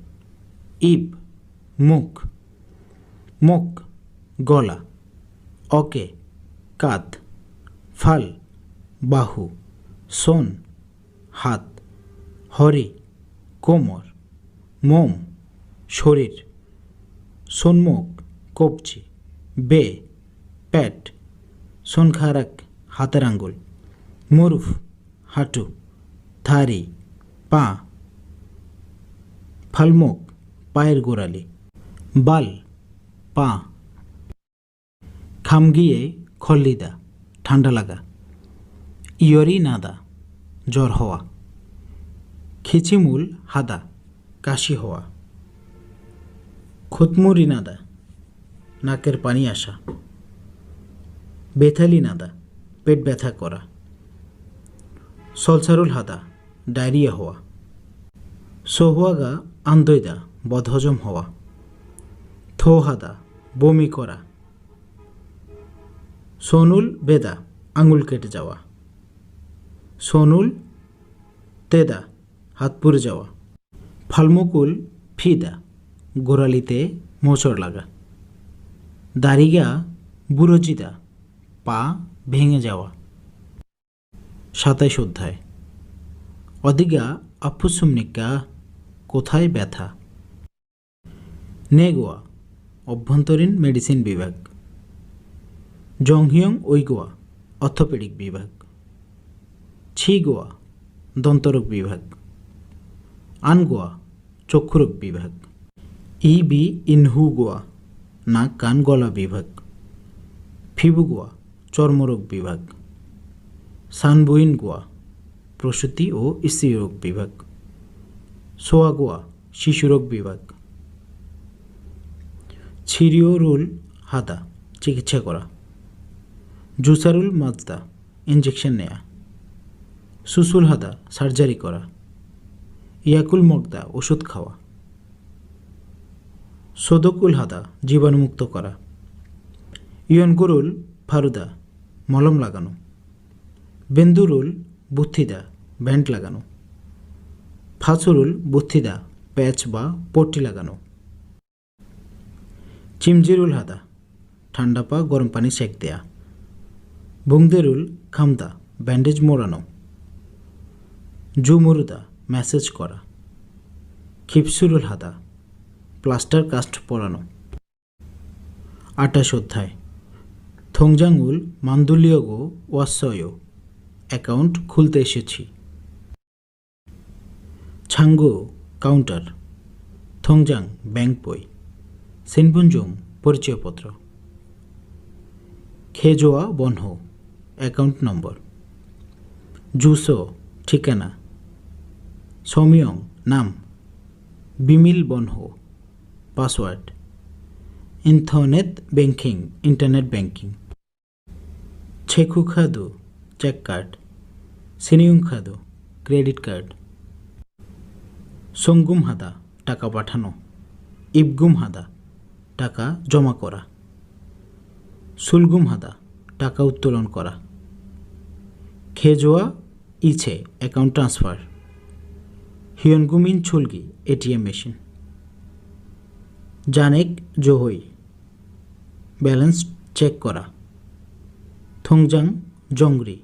ইব মুখ, মুখ গলা, অকে কাঁধ, ফাল বাহু, সোন হাত, হরি কোমর, মোম শরীর, সোনমুখ কবজি, বে পেট, সোনখারাক হাতের আঙ্গুল, মুরুফ হাঁটু, থারি পা, ফালমুখ পায়ের গোড়ালি, বাল পা। খামগিয়ে খল্লিদা ঠান্ডা লাগা। ইয়রি নাদা জ্বর হওয়া। খিচিমুল হাদা কাশি হওয়া। খুতমুরি নাদা নাকের পানি আসা। বেথালি নাদা পেট ব্যথা করা। সলসারুল হাদা ডায়রিয়া হওয়া। সোহুয়াগা আন্দৈদা বদহজম হওয়া। থোহাদা বমি করা। সোনুল বেদা আঙুল কেটে যাওয়া। সোনুল তেদা হাত পুড়ে যাওয়া। ফালমুকুল ফিদা গোড়ালিতে মোচড় লাগা। দারিগা বুড়োজিদা পা ভেঙে যাওয়া। ২৭ অধ্যায়। অদিগা আফুসুমনিকা কোথায় ব্যথা। নেগোয়া অভ্যন্তরীণ মেডিসিন বিভাগ। জংহিয়ং ওইগোয়া অর্থোপেডিক বিভাগ। ছিগোয়া দন্তরোগ বিভাগ। আনগোয়া চক্ষুরোগ বিভাগ। ইবি ইনহুগোয়া নাক কান গলা বিভাগ। ফিবুগোয়া চর্মরোগ বিভাগ। সানবুইনগোয়া প্রসূতি ও স্ত্রীরোগ বিভাগ। সোয়াগোয়া শিশুরোগ বিভাগ। ছিরিওরুল হাদা চিকিৎসা করা। জুসারুল মাজদা ইঞ্জেকশন নেয়া। সুসুল হাদা সার্জারি করা। ইয়াকুল মগদা ওষুধ খাওয়া। সোদকুল হাদা জীবাণুমুক্ত করা। ইয়নগুরুল ফারুদা মলম লাগানো। বেন্দুরুল বুথিদা ব্যান্ড লাগানো। ফাসুরুল বুথিদা প্যাচ বা পট্টি লাগানো। চিমজিরুল হাদা ঠান্ডা পা গরম পানি সেক দেয়া। বুংদেরুল খামদা ব্যান্ডেজ মোড়ানো। জুমুরুদা ম্যাসেজ করা। খিপসুরুল হাদা প্লাস্টার কাস্ট পরানো। ২৮ অধ্যায়। থংজাঙ্গুল মান্দুলিয়গো ওয়াসয় অ্যাকাউন্ট খুলতে এসেছি। ছাঙ্গো কাউন্টার। থংজাং ব্যাংক বই। সিনবুনজুং পরিচয়পত্র। খেজোয়া বনহো অ্যাকাউন্ট নম্বর। জুসো ঠিকানা। সমিয়ং নাম। বিমিল বনহো password. Internet banking internet banking. Check card check card. সিনিয়ং খাদো ক্রেডিট কার্ড। সঙ্গুম হাদা টাকা পাঠানো। ইবগুম হাদা টাকা জমা করা। সুলগুম হাদা টাকা উত্তোলন করা। খেজোয়া ইছে অ্যাকাউন্ট ট্রান্সফার। হিয়নগুমিন ছুলগি এটিএম মেশিন। জানেক জোহই ব্যালেন্স চেক করা। থংজাং জংরি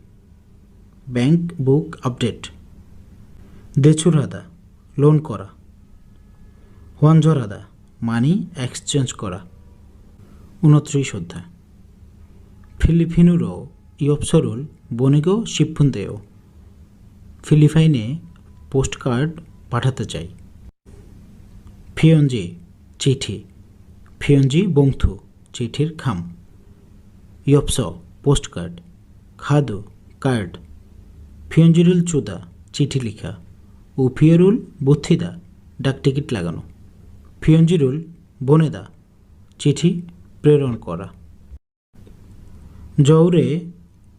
ব্যাংক বুক আপডেট। দেছুর হাদা লোন করা। হোয়ানঝর হাদা মানি এক্সচেঞ্জ করা। 29 অধ্যায়। ফিলিপিনুরো ইয়পসরুল বনেগো শিবফুন্তেও ফিলিপাইনে পোস্টকার্ড পাঠাতে চাই। ফিয়ঞ্জি চিঠি। ফিয়ঞ্জি বংথু চিঠির খাম। ইয়পস পোস্টকার্ড। খাদু কার্ড। ফিয়ঞ্জিরুল চুদা চিঠি লিখা। ও ফিয়রুল বুথিদা ডাকটিকিট লাগানো। ফিয়ঞ্জিরুল বনেদা চিঠি প্রেরণ করা। জৌরে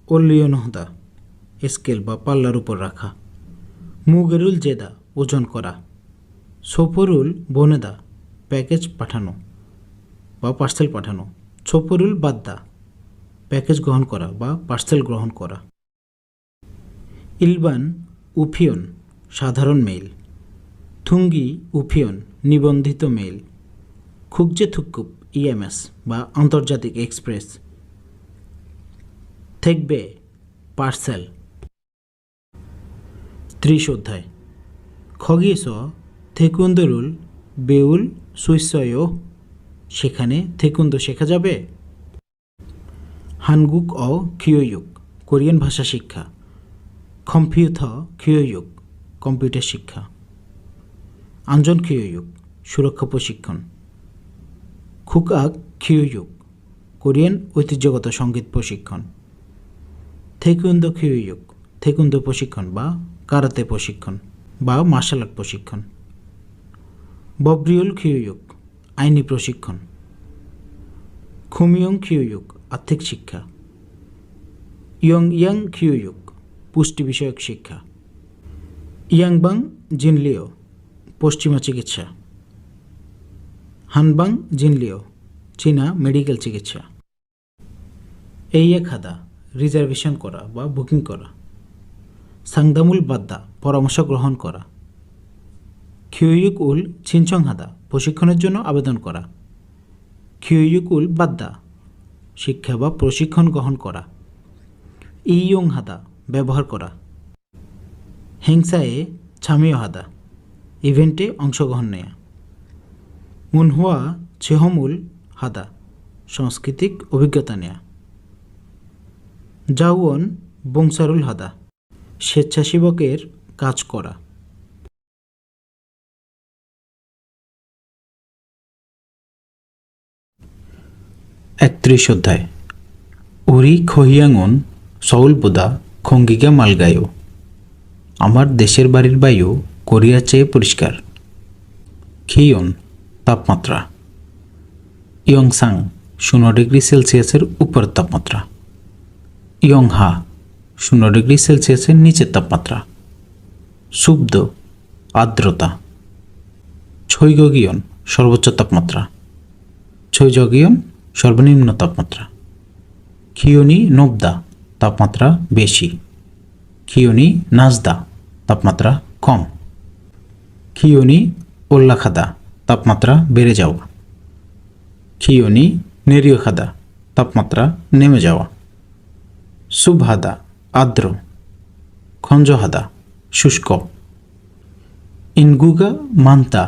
ওলিয়নহদা স্কেল বা পাল্লার উপর রাখা। মুগেরুল জেদা ওজন করা। সোপরুল বনেদা প্যাকেজ পাঠানো বা পার্সেল পাঠানো। ছোপরুল বাদ্দা প্যাকেজ গ্রহণ করা বা পার্সেল গ্রহণ করা। ইলবান উফিয়ন সাধারণ মেইল। থুঙ্গি উফিয়ন নিবন্ধিত মেইল। খুকজে থুক্কুপ ইএমএস বা আন্তর্জাতিক এক্সপ্রেস। থেকবে পার্সেল। 30 অধ্যায়। খগিয়েস থেকুন্দরুল বেউল সুইসয় সেখানে থেকুন্দ শেখা যাবে। হানগুক ও খিয়োয়ুক কোরিয়ান ভাষা শিক্ষা। কম্পিউথ খিয়োয়ুক কম্পিউটার শিক্ষা। আঞ্জন খিয়োয়ুক সুরক্ষা প্রশিক্ষণ। খুকআক খিয়োয়ুক কোরিয়ান ঐতিহ্যগত সঙ্গীত প্রশিক্ষণ। থেকুন্দ খিয়োয়ুক থেকুন্দ প্রশিক্ষণ বা কারাতে প্রশিক্ষণ বা মার্শাল আর্ট প্রশিক্ষণ। বব্রিউল খিয়োয়ুক আইনি প্রশিক্ষণ। খুমিয়ং খিয়োয়ুক আর্থিক শিক্ষা। ইয়াং খিয়োয়ুক পুষ্টি বিষয়ক শিক্ষা। ইয়াংবাং জিনলিও পশ্চিমা চিকিৎসা। হানবাং জিনলিও চীনা মেডিকেল চিকিৎসা। এই এক হাদা রিজার্ভেশন করা বা বুকিং করা। সাংদামুল বাদ্দা পরামর্শ গ্রহণ করা। খিয়োয়ুক উল ছিনছং হাদা প্রশিক্ষণের জন্য আবেদন করা। খিয়োয়ুক উল বাদ্দা শিক্ষা বা প্রশিক্ষণ গ্রহণ করা। ইয়ং হাদা ব্যবহার করা। হেংসায়ে ছামিও হাদা ইভেন্টে অংশগ্রহণ নেয়া। মুনহুয়া ছেহমুল হাদা সাংস্কৃতিক অভিজ্ঞতা নেয়া। জাউয়ন বংসারুল হাদা স্বেচ্ছাসেবকের কাজ করা। একত্রিশ অধ্যায়। উরি খহিয়াঙন সউল বুদা খঙ্গিগা মালগায়ো আমার দেশের বাড়ির বায়ু কোরিয়ার চেয়ে পরিষ্কার। খিয়ন তাপমাত্রা। ইয়ংসাং 0 ডিগ্রি সেলসিয়াসের উপর তাপমাত্রা। ইয়ংহা 0 ডিগ্রি সেলসিয়াসের নিচের তাপমাত্রা। শুব্দ আর্দ্রতা। ছৈগগিয়ন সর্বোচ্চ তাপমাত্রা। ছৈজগিয়ন সর্বনিম্ন তাপমাত্রা। খিওনি নোবদা তাপমাত্রা বেশি। খিওনি নাজদা তাপমাত্রা কম। খিওনি ওল্লাখাদা তাপমাত্রা বেড়ে যাওয়া। খিওনি নেরিয়খাদা তাপমাত্রা নেমে যাওয়া। সুবহাদা আর্দ্র। খঞ্জহাদা শুষ্ক। ইনগুগা মান্তা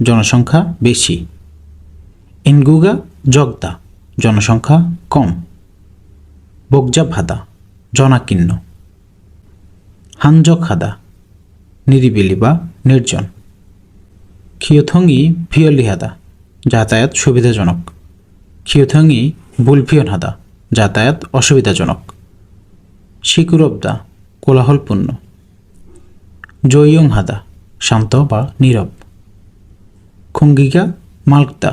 জনসংখ্যা বেশি। ইনগুগা জগদা জনসংখ্যা কম। বকজাবহাদা জনাকীর্ণ। হানজকহাদা নিরিবিলি বা নির্জন। খিয়োথঙ্গি ভিয়লিহাদা যাতায়াত সুবিধাজনক। খিয়োথঙ্গি বুলফিয়নহাদা যাতায়াত অসুবিধাজনক। শিকুরবদা কোলাহলপূর্ণ। জৈয়ংহাদা শান্ত বা নীরব। খঙ্গিগা মালকদা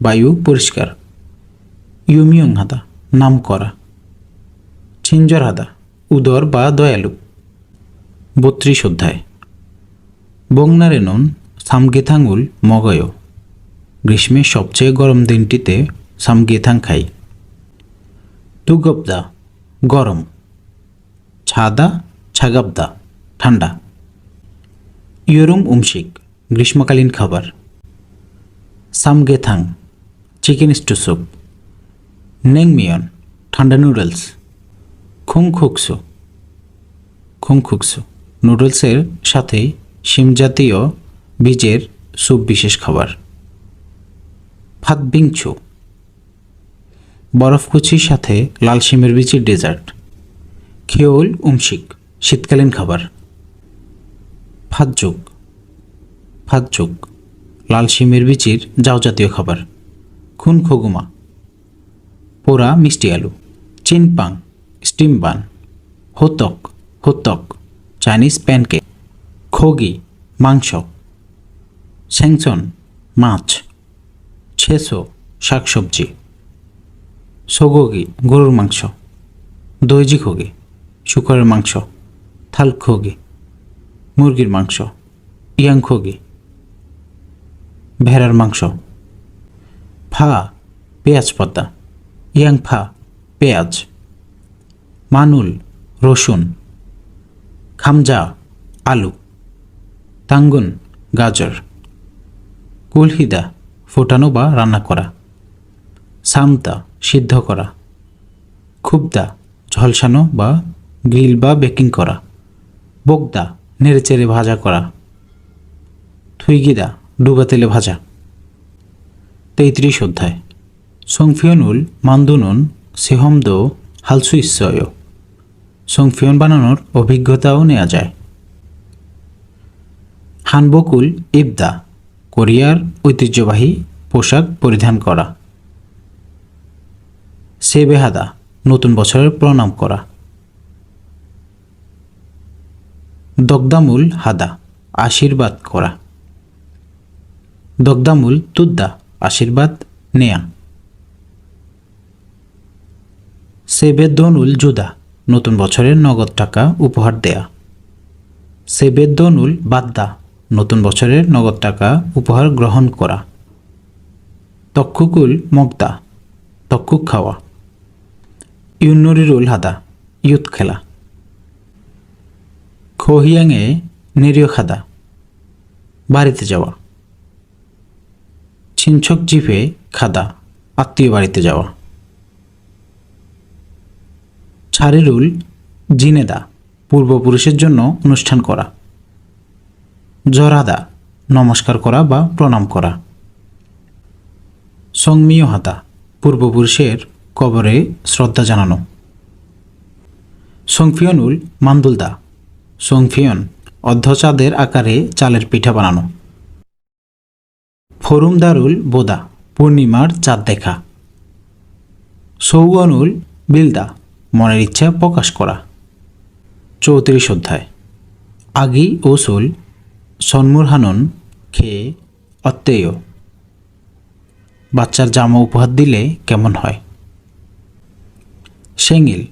বায়ু পরিষ্কার। ইউমিয়ংহাদা নাম করা। ছিনজরহাদা উদর বা দয়ালু। 32 অধ্যায় বংনারেনন সামগেথাঙুল মগয় গ্রীষ্মের সবচেয়ে গরম দিনটিতে সামগেথাং খাই। তুগবদা গরম, ছাদা ছাগাবদা ঠান্ডা। ইয়রুম উমশিক গ্রীষ্মকালীন খাবার। সামগেথাং চিকেন স্টু স্যুপ। নেংমিয়ন ঠান্ডা নুডলস। খুংখুকসু খুংখুকসু নুডলসের সাথে শিম জাতীয় বীজের স্যুপ বিশেষ খাবার। ফাতবিংছু বরফকুচির সাথে লাল শিমের বীজের ডেজার্ট। খেওল উমশিক শীতকালীন খাবার। ফাতজুক ফাতজুক লাল শিমের বীজের জাউ জাতীয় খাবার। খুনখগুমা পোড়া মিষ্টি আলু। চিনপাং স্টিম বান। হোতক হোতক চাইনিজ প্যানকেক। খগি মাংস। স্যাংচন মাছ। ছেসো শাকসবজি। সোগোগি গরুর মাংস। দইজি খগি শুকরের মাংস। থালখগি মুরগির মাংস। ইয়াংখগি ভেড়ার মাংস। ফা পেঁয়াজ পাতা। ইয়াংফা পেঁয়াজ। মানুল রসুন। খামজা আলু। তাঙ্গুন গাজর। কুলহিদা ফোটানো বা রান্না করা। সামতা সিদ্ধ করা। খুবদা ঝলসানো বা গ্রিল বা বেকিং করা। বগদা নেড়েচেড়ে ভাজা করা। থুইগিদা ডুবা তেলে ভাজা। 33 অধ্যায় সংফিয়নুল মান্দুনুন সেহমদ হালসুইসয় সংফিয়ন বানানোর অভিজ্ঞতাও নেওয়া যায়। হানবকুল ইবদা কোরিয়ার ঐতিহ্যবাহী পোশাক পরিধান করা। সেবেহাদা নতুন বছরের প্রণাম করা। দগদামুল হাদা আশীর্বাদ করা। দগদামুল তুদ্দা আশীর্বাদ নেয়া। সেবেদনুল জুদা নতুন বছরের নগদ টাকা উপহার দেয়া। সেবেদনুল বাদ্দা নতুন বছরের নগদ টাকা উপহার গ্রহণ করা। তক্ষকুল মগদা তক্ষুক খাওয়া। ইউন্নরিরুল হাদা ইয়ুথ খেলা। খোহিয়াংয়ে নিরীয় খাদা বাড়িতে যাওয়া। ছিনছক জিভে খাদা আত্মীয় বাড়িতে যাওয়া। ছারিরুল জিনেদা পূর্বপুরুষের জন্য অনুষ্ঠান করা। জরাদা নমস্কার করা বা প্রণাম করা। সংমিয় হাতা পূর্বপুরুষের কবরে শ্রদ্ধা জানানো। সংফিয়নুল মান্দুলদা সংফিয়ন অর্ধচাঁদের আকারে চালের পিঠা বানানো। ফরুমদারুল বোদা পূর্ণিমার চাঁদ দেখা। সৌগনুল বিলদা মনের ইচ্ছা প্রকাশ করা। 34 অধ্যায় আগি ও সুল সন্মুরহানন খেয়ে অত্যেয় বাচ্চার জামা উপহার দিলে কেমন হয়। সেঙ্গিল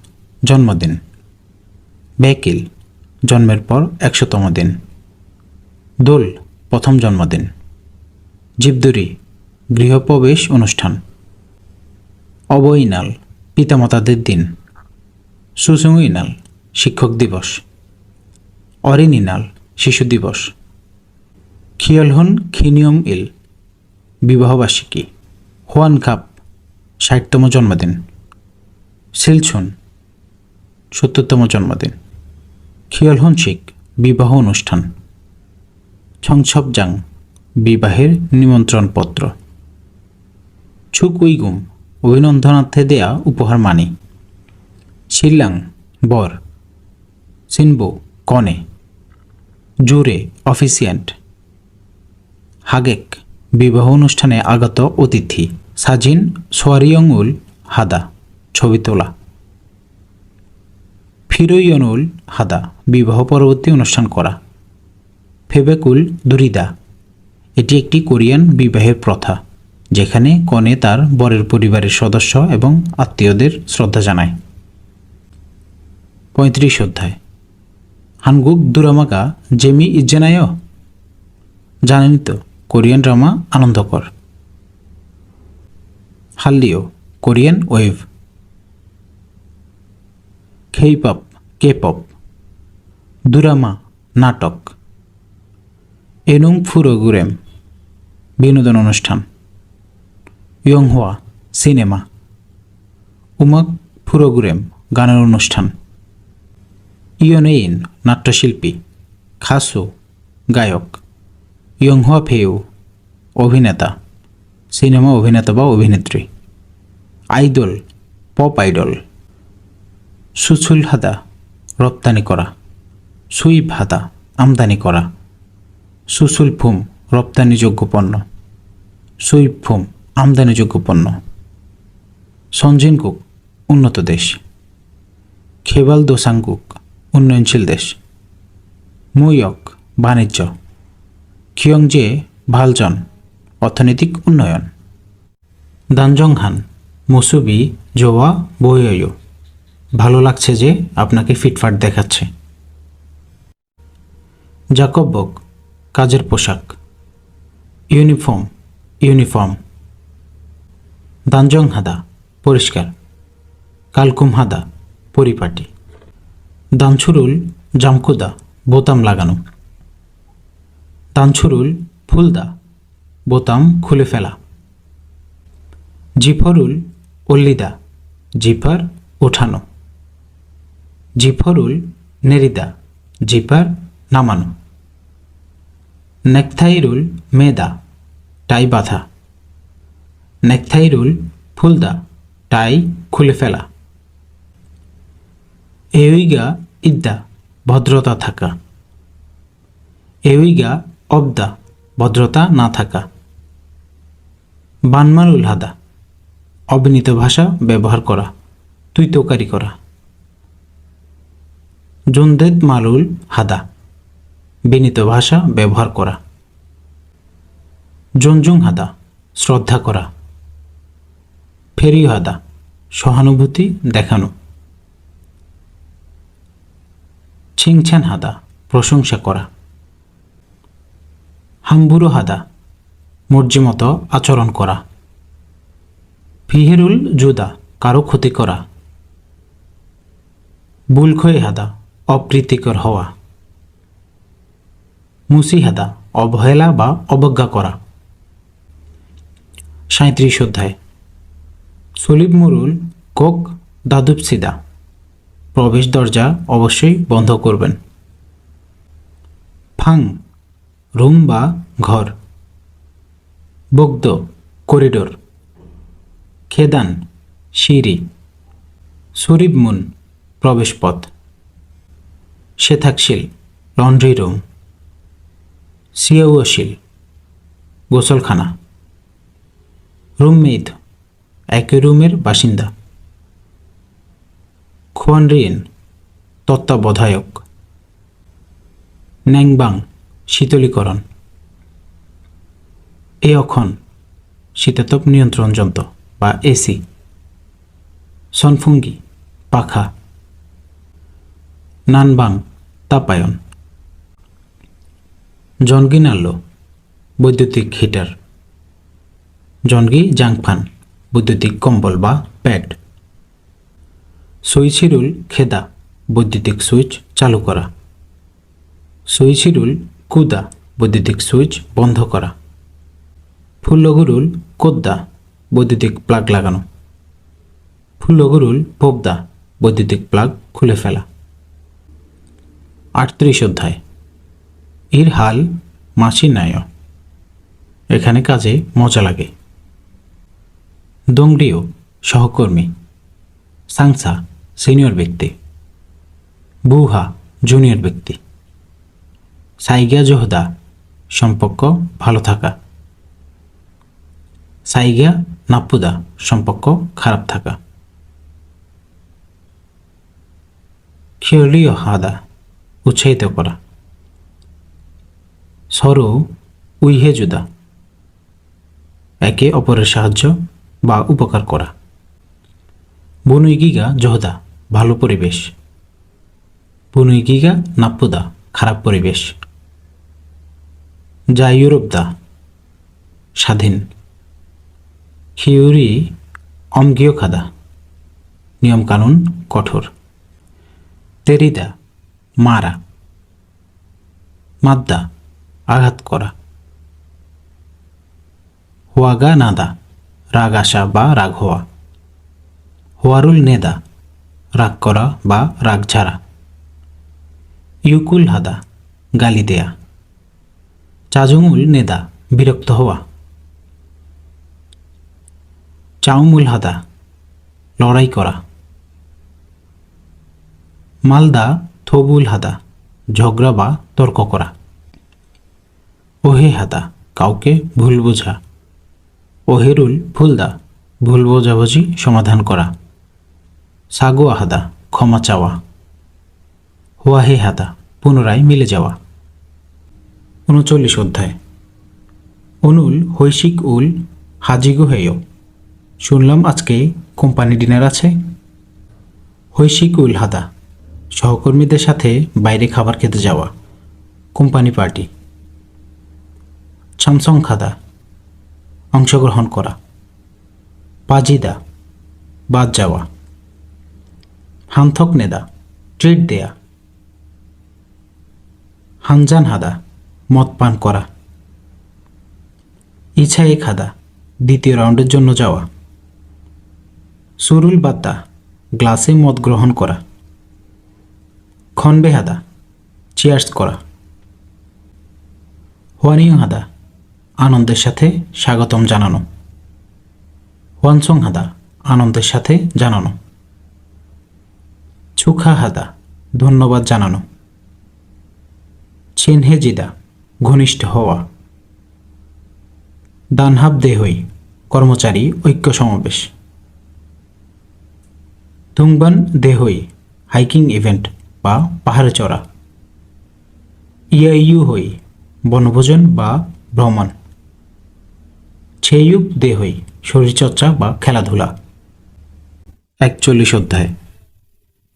জন্মদিন। বেকিল জন্মের পর 100তম দিন। দোল প্রথম জন্মদিন। জীবদুরি গৃহপ্রবেশ অনুষ্ঠান। অবইনাল পিতামাতাদের দিন। সুসুইনাল শিক্ষক দিবস। অরিনিনাল শিশু দিবস। খিয়লহন খিনিয়ম ইল বিবাহবার্ষিকী। হোয়ান কাপ 60তম জন্মদিন। সিলছুন 70তম জন্মদিন। খিয়লহন শিক বিবাহ অনুষ্ঠান। ছংছবজাং বিবাহের নিমন্ত্রণপত্র। ছুকুইগুম অভিনন্দনার্থে দেয়া উপহার মানি। শিল্লাং বর। সিনবো কনে। জুরে অফিসিয়েন্ট। হাগেক বিবাহ অনুষ্ঠানে আগত অতিথি। সাজিন সোয়ারিয়ংউল হাদা ছবি তোলা। ফিরোইয়নুল হাদা বিবাহ পরবর্তী অনুষ্ঠান করা। ফেবেকুল দুরিদা এটি একটি কোরিয়ান বিবাহের প্রথা যেখানে কনে তার বরের পরিবারের সদস্য এবং আত্মীয়দের শ্রদ্ধা জানায়। 35 অধ্যায় 한국 드라마가 재미있잖아요. জানেনই তো কোরিয়ান ড্রামা আনন্দকর। হাল্লিও কোরিয়ান ওয়েভ। K-pop K-pop। 드라마 নাটক। এনুং ফুরোগুরেম বিনোদন অনুষ্ঠান। ইয়ংহোয়া সিনেমা। উমাক ফুরোগুরেম গানের অনুষ্ঠান। ইয়নেইন নাট্যশিল্পী। খাসু গায়ক। ইয়ংহোয়া ফেউ অভিনেতা, সিনেমা অভিনেতা বা অভিনেত্রী। Idol pop idol. সুচুল হাদা রপ্তানি করা। সুইপ হাদা আমদানি করা। সুসুলফুম রপ্তানিযোগ্য পণ্য। সুইপফুম আমদানিযোগ্য পণ্য। সঞ্জিনকুক উন্নত দেশ। খেবাল দোসাংকুক উন্নয়নশীল দেশ। মুইয়ক বাণিজ্য। খিয়ংজে ভালজন অর্থনৈতিক উন্নয়ন। দানজংহান মুসুবি জোয়া বইয়ো ভালো লাগছে যে আপনাকে ফিটফাট দেখাচ্ছে। জাকববক কাজের পোশাক। Uniform uniform. দানজং হাদা পরিষ্কার। কালকুম হাদা পরিপাটি। দানছুরুল জামকুদা বোতাম লাগানো। দানছুরুল ফুলদা বোতাম খুলে ফেলা। জিফরুল ওল্লিদা জিপার ওঠানো। জিফরুল নেরিদা জিপার নামানো। নেকথাইরুল মেদা টাই বাঁধা। নেকথাইরুল ফুলদা টাই খুলে ফেলা। এউইগা ইদ্দা ভদ্রতা থাকা। এউইগা অবদা ভদ্রতা না থাকা। বানমালুল হাদা অবিনীত ভাষা ব্যবহার করা, তুই তোকারি করা। জুনদেদ মালুল হাদা বিনীত ভাষা ব্যবহার করা। জঞ্জুং হাদা শ্রদ্ধা করা। ফেরিও হাদা সহানুভূতি দেখানো। ছিংছান হাদা প্রশংসা করা। হাম্বুরো হাদা মর্জিমতো আচরণ করা। ফিহেরুল জুদা কারো ক্ষতি করা। বুলখয়ে হাদা অপ্রীতিকর হওয়া। মুসি হাদা অবহেলা বা অবজ্ঞা করা। ৩৭ অধ্যায়। সলিব মুরুল কোক দাদুপসিদা প্রবেশ দরজা অবশ্যই বন্ধ করবেন। ফাং রুম বা ঘর। বগ্দ করিডোর। খেদান সিঁড়ি। সরিবমুন প্রবেশপথ। শেথাকশিল লন্ড্রি রুম। সিয়াউশিল গোসলখানা। রুমমেট একই রুমের বাসিন্দা। খোয়ানরিন তত্ত্বাবধায়ক। ন্যাংবাং শীতলীকরণ। এয়খন শীতাতপ নিয়ন্ত্রণ যন্ত্র বা এসি। সনফুঙ্গি পাখা। নানবাং তাপায়ন। জনগিনাল্লো বৈদ্যুতিক হিটার। জনগি জাংফান বৈদ্যুতিক কম্বল বা প্যাড। সুইচিরুল খেদা বৈদ্যুতিক সুইচ চালু করা। সুইচিরুল কুদা বৈদ্যুতিক সুইচ বন্ধ করা। ফুল্লগুরুল কোদ্দা বৈদ্যুতিক প্লাগ লাগানো। ফুল্লগুরুল পোবদা বৈদ্যুতিক প্লাগ খুলে ফেলা। ৩৮ অধ্যায়। ইর হাল মাছি নায় এখানে কাজে মজা লাগে। দোংডিও সহকর্মী। সাংসা সিনিয়র ব্যক্তি। বুহা জুনিয়র ব্যক্তি। সাইগা জোহদা সম্পর্ক ভালো থাকা। সাইগা নাপুদা সম্পর্ক খারাপ থাকা। খিয়লিও হাদা উৎসাহিত করা। সরো উইহে জুদা একে অপরের সাহায্য বা উপকার করা। বনুইগিগা জহদা ভালো পরিবেশ। 분위기가 나쁘다. খারাপ পরিবেশ। 자유롭다. স্বাধীন। হিউরি 엄격하다. নিয়মকানুন কঠোর। তেরিদা মারা। মাদ্দা আঘাত করা। হোয়াগা নাদা রাগ আসা বা রাগ হওয়া। হোয়ারুল নেদা রাগ করা বা রাগ ঝাড়া। ইউকুল হাদা গালি দেয়া। চাজুমুল নেদা বিরক্ত হওয়া। চাউমুল হাদা লড়াই করা। মালদা থবুল হাদা ঝগড়া বা তর্ক করা। ওহে হাদা কাউকে ভুল বোঝা। ওহেরুল ফুলদা ভুল বোঝাবুঝি সমাধান করা। সাগুয়া হাদা ক্ষমা চাওয়া। হোয়াহে হাদা পুনরায় মিলে যাওয়া। 39 অধ্যায়। অনুল হৈশিক উল হাজিগু হেয়। শুনলাম আজকে কোম্পানি ডিনার আছে। হৈশিক উল হাদা সহকর্মীদের সাথে বাইরে খাবার খেতে যাওয়া, কোম্পানি পার্টি। ছামসং খাদা অংশগ্রহণ করা। পাজিদা বাদ যাওয়া। হানথক নেদা ট্রিট দেয়া। হানজান হাদা মদ পান করা। ইছায়ে খাদা দ্বিতীয় রাউন্ডের জন্য যাওয়া। সুরুল বাদ্দা গ্লাসে মদ গ্রহণ করা। খনবে হাদা চিয়ার্স করা। হোয়ানিয়ং হাদা আনন্দের সাথে স্বাগতম জানানো। হোয়ানসং হাদা আনন্দের সাথে জানানো। ছুখা হাদা ধন্যবাদ জানানো। ছেনহেজিদা ঘনিষ্ঠ হওয়া। দানহাব দেহই কর্মচারী ঐক্য সমাবেশ। তুংবান দেহই হাইকিং ইভেন্ট বা পাহাড়ে চড়া। ইয়াইয়ু হই বনভোজন বা ভ্রমণ। ছেইয়ুক দেহই শরীরচর্চা বা খেলাধুলা। 41 অধ্যায়।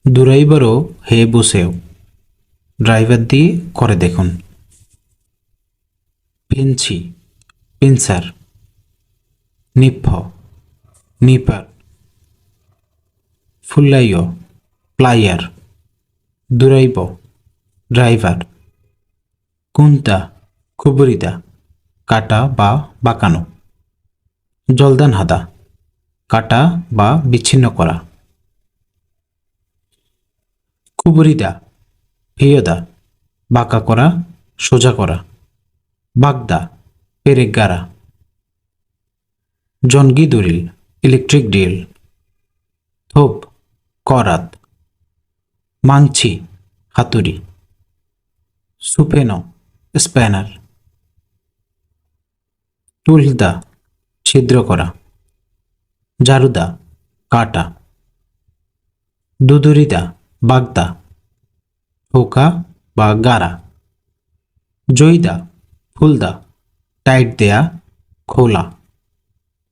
দুরাইবারও হে বসেও ড্রাইভার দিয়ে করে দেখুন। পেনছি পেন্সার। নিফ নিপার। ফুল্লাইয় প্লাইয়ার। দুরাইব ড্রাইভার। কুন্তা খুবরিদা কাটা বা বাঁকানো। জলদান হাদা কাটা বা বিচ্ছিন্ন করা। খুবরিদা হিয়দা বাঁকা করা সোজা করা। বাগদা পেরেক গাড়া। জনগি দরিল ইলেকট্রিক ডিল। থোপ করাত। মাংছি হাতুড়ি। সুফেনো স্প্যানার। টুলদা ছিদ্র করা। জারুদা কাটা। দুদুরিদা বাগদা হোকা বা গাড়া। জয়দা ফুলদা টাইট দেয়া খোলা।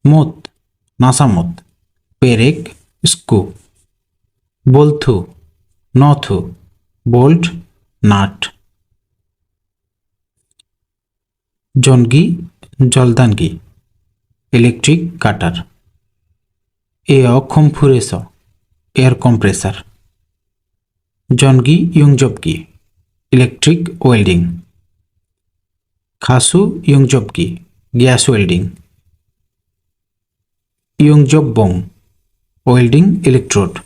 মত নাসামত পেরেক screw. Bolt nut bolt nut. জনগি জলদানগি electric cutter. Compressor air compressor. জনগি ইয়ংজবগি ইলেকট্রিক ওয়েল্ডিং। খাসু ইয়ংজবগি গ্যাস ওয়েল্ডিং। ইয়ংজববং ওয়েল্ডিং ইলেকট্রোড।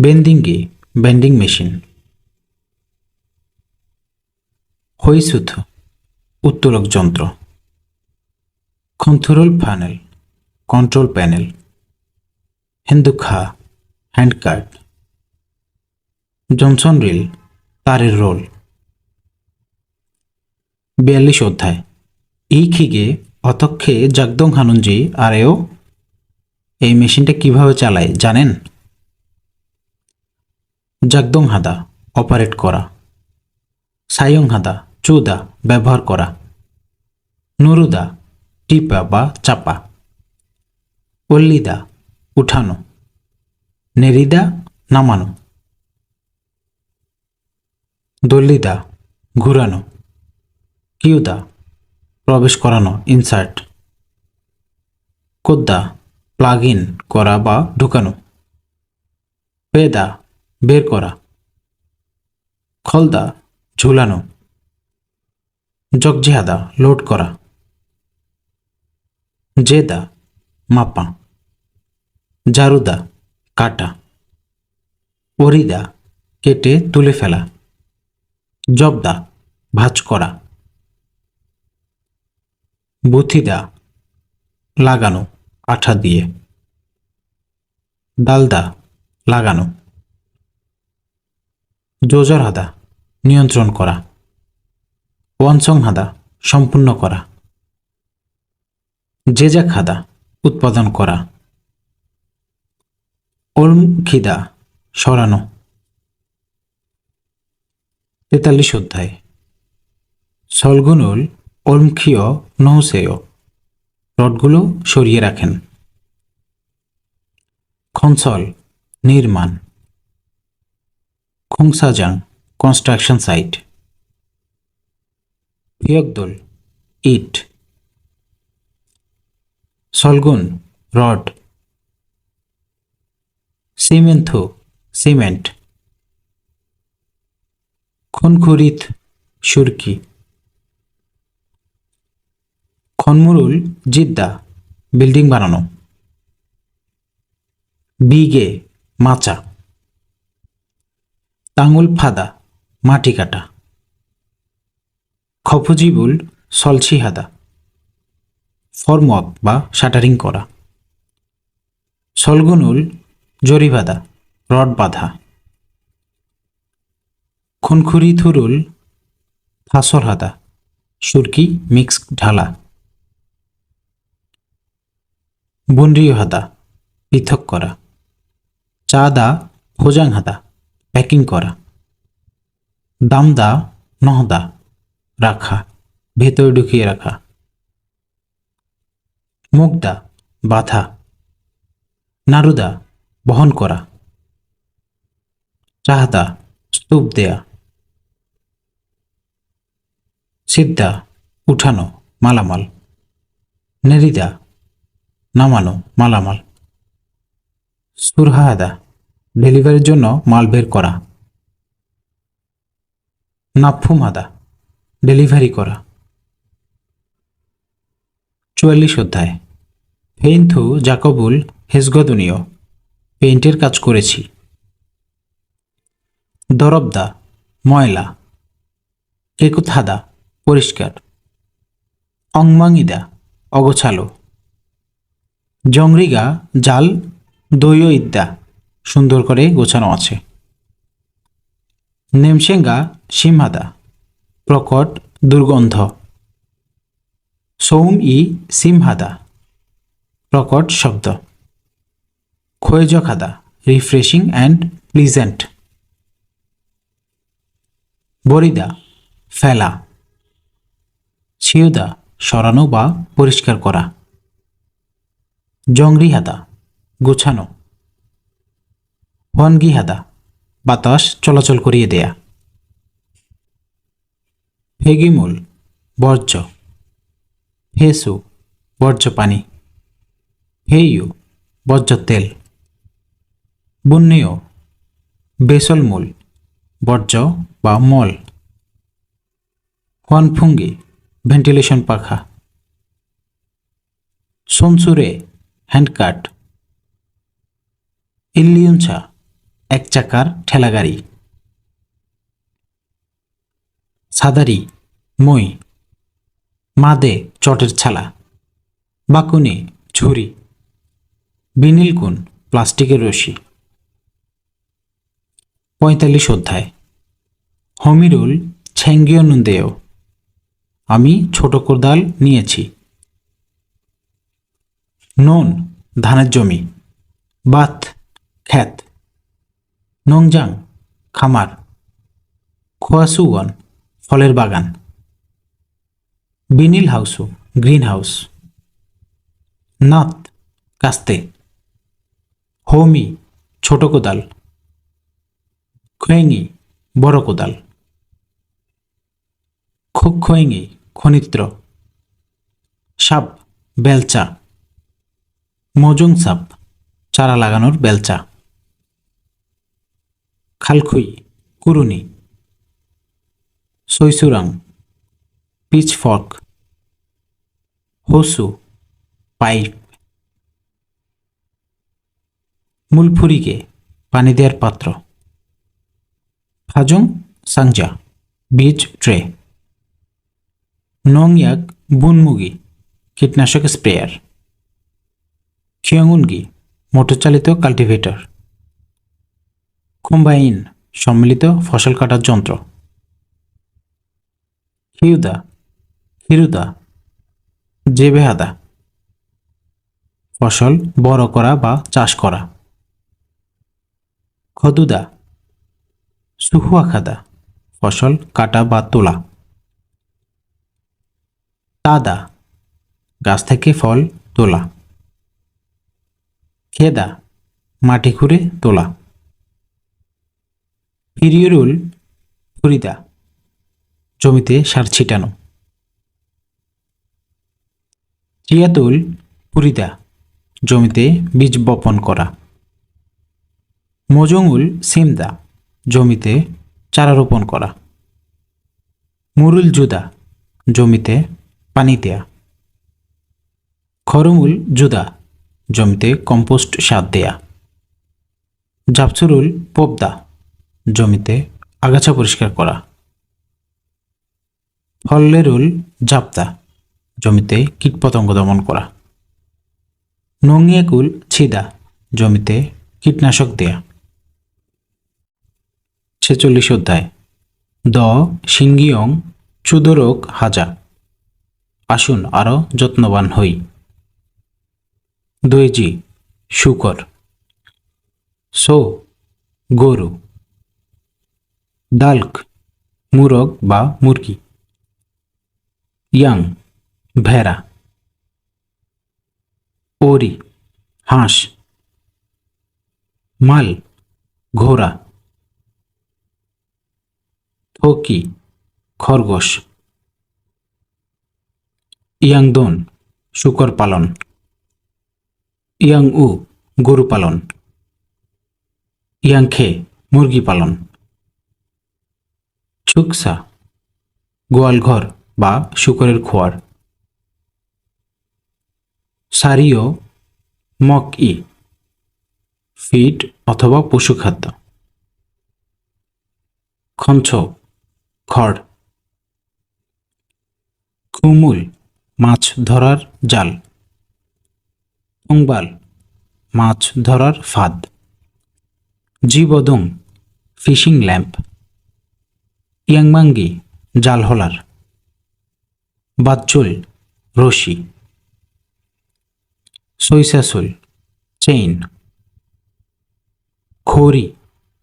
বেন্ডিংগি বেন্ডিং মেশিন। হইসুথ উত্তোলক যন্ত্র। Control panel control panel. হিন্দুখা হ্যান্ড কার্ড। জনসন রিল তারের রোল। 42 অধ্যায়। এই খিগে অতক্ষে জাগদং হানুনজি আরেও এই মেশিনটা কিভাবে চালায় জানেন? জাগদং হাদা অপারেট করা। সায়ং হাদা চুদা ব্যবহার করা। নুরুদা টিপা বা চাপা। অল্লিদা উঠানো। নেরিদা নামানো। দল্লিদা ঘুরানো। কিউদা প্রবেশ করানো, ইনসার্ট। কোদ্দা প্লাগ ইন করা বা ঢুকানো। পেদা বের করা। খলদা ঝুলানো। জগজিহাদা লোড করা। জেদা মাপা। জারুদা কাটা। ওরিদা কেটে তুলে ফেলা। জবদা ভাঁজ করা। বুথিদা লাগানো আঠা দিয়ে। দালদা লাগানো। জোজরহাদা নিয়ন্ত্রণ করা। ওয়ানসংহাদা সম্পূর্ণ করা। জেজাকহাদা উৎপাদন করা। ওলমখিদা সরানো। 43 অধ্যায়। সলগুনুল ওলমখিয় নহসেয়, রডগুলো সরিয়ে রাখেন। খনসল নির্মাণ। খুংসাজাং কনস্ট্রাকশন সাইট। ফিয়কদোল ইট। সলগুন রড। সিমেন্থু সিমেন্ট। খুনখুরিত সুরকি। খনমুরুল জিদ্দা বিল্ডিং বানানো। বিগে মাচা। তাঙ্গুল ফাদা মাটি কাটা। খফুজিবুল সলসিহাদা ফর্মওয়াক বা শাটারিং করা। সলগুনুল জরিবাদা রড বাঁধা। খুনখুরিথুরুল থাসরহাদা সুরকি মিক্স ঢালা। বুনরিয়হাদা পৃথক করা। চাদা ফোজাংহাদা প্যাকিং করা। দামদা নহদা রাখা, ভেতরে ঢুকিয়ে রাখা। মুগদা বাধা। নারুদা বহন করা। চাহাদা স্তূপ দেয়া। সিদ্ধা উঠানো মালামাল। নেরিদা নামানো মালামাল। সুরহাদা ডেলিভারির জন্য মাল বের করা। নাফুমাদা ডেলিভারি করা। 44 অধ্যায়। ফেইনথু জাকবুল হেসগদনীয়, পেইন্টের কাজ করেছি। দরবদা ময়লা। কেকুথাদা পরিষ্কার। অংমাঙ্গিদা অগোছালো। জংরিগা জাল দৈয় ইদ্যা সুন্দর করে গোছানো আছে। নেমসেঙ্গা সিমহাদা প্রকট দুর্গন্ধ। সৌম ই সিমহাদা প্রকট শব্দ। খোয়েজখাদা রিফ্রেশিং অ্যান্ড প্লিজেন্ট। বরিদা ফেলা। ছিউদা সরানো বা পরিষ্কার করা। জংরিহাদা গোছানো। ওয়ানগিহাদা বাতাস চলাচল করিয়ে দেয়া। ফেগিমুল বর্জ্য। ফেসু বর্জ্য পানি। ফেইয়ু বর্জ্য তেল। বুন্নেয় বেসলমূল বর্জ্য বা মল। ওয়ানফুঙ্গি ভেন্টিলেশন পাখা। সনসুরে হ্যান্ডকাট। ইল্লিউনছা এক চাকার ঠেলাগাড়ি। সাদারি মই। মাদে চটের ছালা। বাকুনি ঝুড়ি। বিনিলকুন প্লাস্টিকের রশি। 45 অধ্যায়। হমিরুল ছেঙ্গিয় নুন্দেয়, আমি ছোট কোদাল নিয়েছি। নন ধানের জমি। বাত খ্যাত। নংজাং খামার। খোয়াসুওয়ান ফলের বাগান। বিনিল হাউসু গ্রিন হাউস। নাত কাস্তে। হোমি ছোট কোদাল। খোয়েঙি বড় কোদাল। খোয়েঙি খনিত্র। সাপ বেলচা। মজং সাপ চারা লাগানোর বেলচা। খালখুই কুরুনি। সৈসুরাং পিচফর্ক। হোসু পাইপ। মুলফুরিকে পানি দেওয়ার পাত্র। ফাজং সাংজা বীজ ট্রে। নংয়াক বুনমুগি কীটনাশক স্প্রেয়ার। খিয়ংউনগি মোটরচালিত কাল্টিভেটর। কম্বাইন সম্মিলিত ফসল কাটার যন্ত্র। হিরুদা জেবেহাদা ফসল বড় করা বা চাষ করা। খদুদা সুহুয়াখাদা ফসল কাটা বা তোলা। তাদা গাছ থেকে ফল তোলা। খেদা মাটি খুঁড়ে তোলা। ফিরিয়রুল ফুরিদা জমিতে সার ছিটানো। চিয়াতুল পুরিদা জমিতে বীজ বপন করা। মজঙুল সিমদা জমিতে চারা রোপণ করা। মুরুল জুদা জমিতে পানি দেয়া। খরমুল জুদা জমিতে কম্পোস্ট সার দেয়া। জাপসুরুল পোবদা জমিতে আগাছা পরিষ্কার করা। ফল্লেরুল জাপদা জমিতে কীটপতঙ্গ দমন করা। নংয়েকুল ছিদা জমিতে কীটনাশক দেয়া। 46 অধ্যায় দ সিংগিয়ং চুদরক হাজা। আসুন আরো যত্নবান হই। দইজি শুকর। সো গরু। দাল্ক মুরগ বা মুরগি। ইয়াং ভেড়া। ওরি হাঁস। মাল ঘোড়া। থোকি খরগোশ। ইয়াংদোন শুকর পালন। ইয়াংউ গরু পালন। ইয়াংখে মুরগি পালন। ছুকসা গোয়ালঘর বা শুকরের খোয়ার। সারিও মক ই ফিড অথবা পশুখাদ্য। খঞ্চ খড়। খুমুল মাছ ধরার জাল। থংবাল মাছ ধরার ফাঁদ। জিবদং ফিশিং ল্যাম্প। ইয়াংমাঙ্গি জাল হোলার। বাচ্চুল রশি। সৈসাসুল চেইন। খড়ি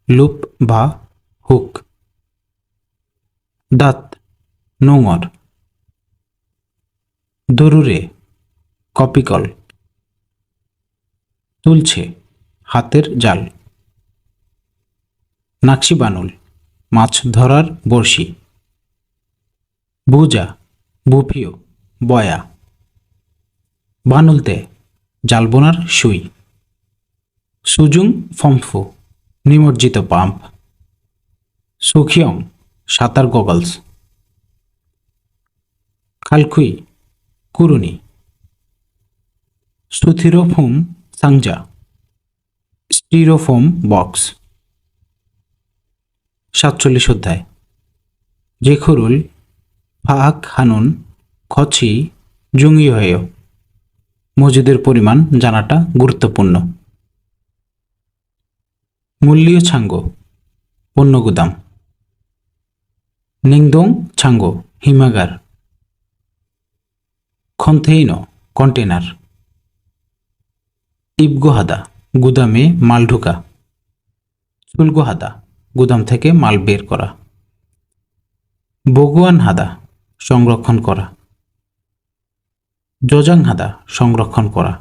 লুপ বা হুক। দাঁত নোঙর। দরুরে কপিকল। তুলছে হাতের জাল। নাকশি বানুল মাছ ধরার বড়শি। বুজা বুফিও বয়া। বানুলতে জাল বোনার সুই। সুজুং ফম্ফু নিমজ্জিত পাম্প। সুখিয়ং সাঁতার গগলস। খালখুই কুরুনি। সুথিরোফোম সাংজা স্টিরোফোম বক্স। 47 অধ্যায় জেখরুল ফাহাক হানুন খছি জুঙ্গিহয়েও। মজুদের পরিমাণ জানাটা গুরুত্বপূর্ণ। মূল্যীয় ছাঙ্গো পণ্য গুদাম। নিংদং ছাঙ্গো হিমাগার। খন্থেইনো কন্টেনার। ইবগোহাদা গুদামে মাল ঢোকা। চুলগোহাদা গুদাম থেকে মাল বের করা। বগুয়ান হাদা সংরক্ষণ করা। জজাং হাদা সংরক্ষণ করা।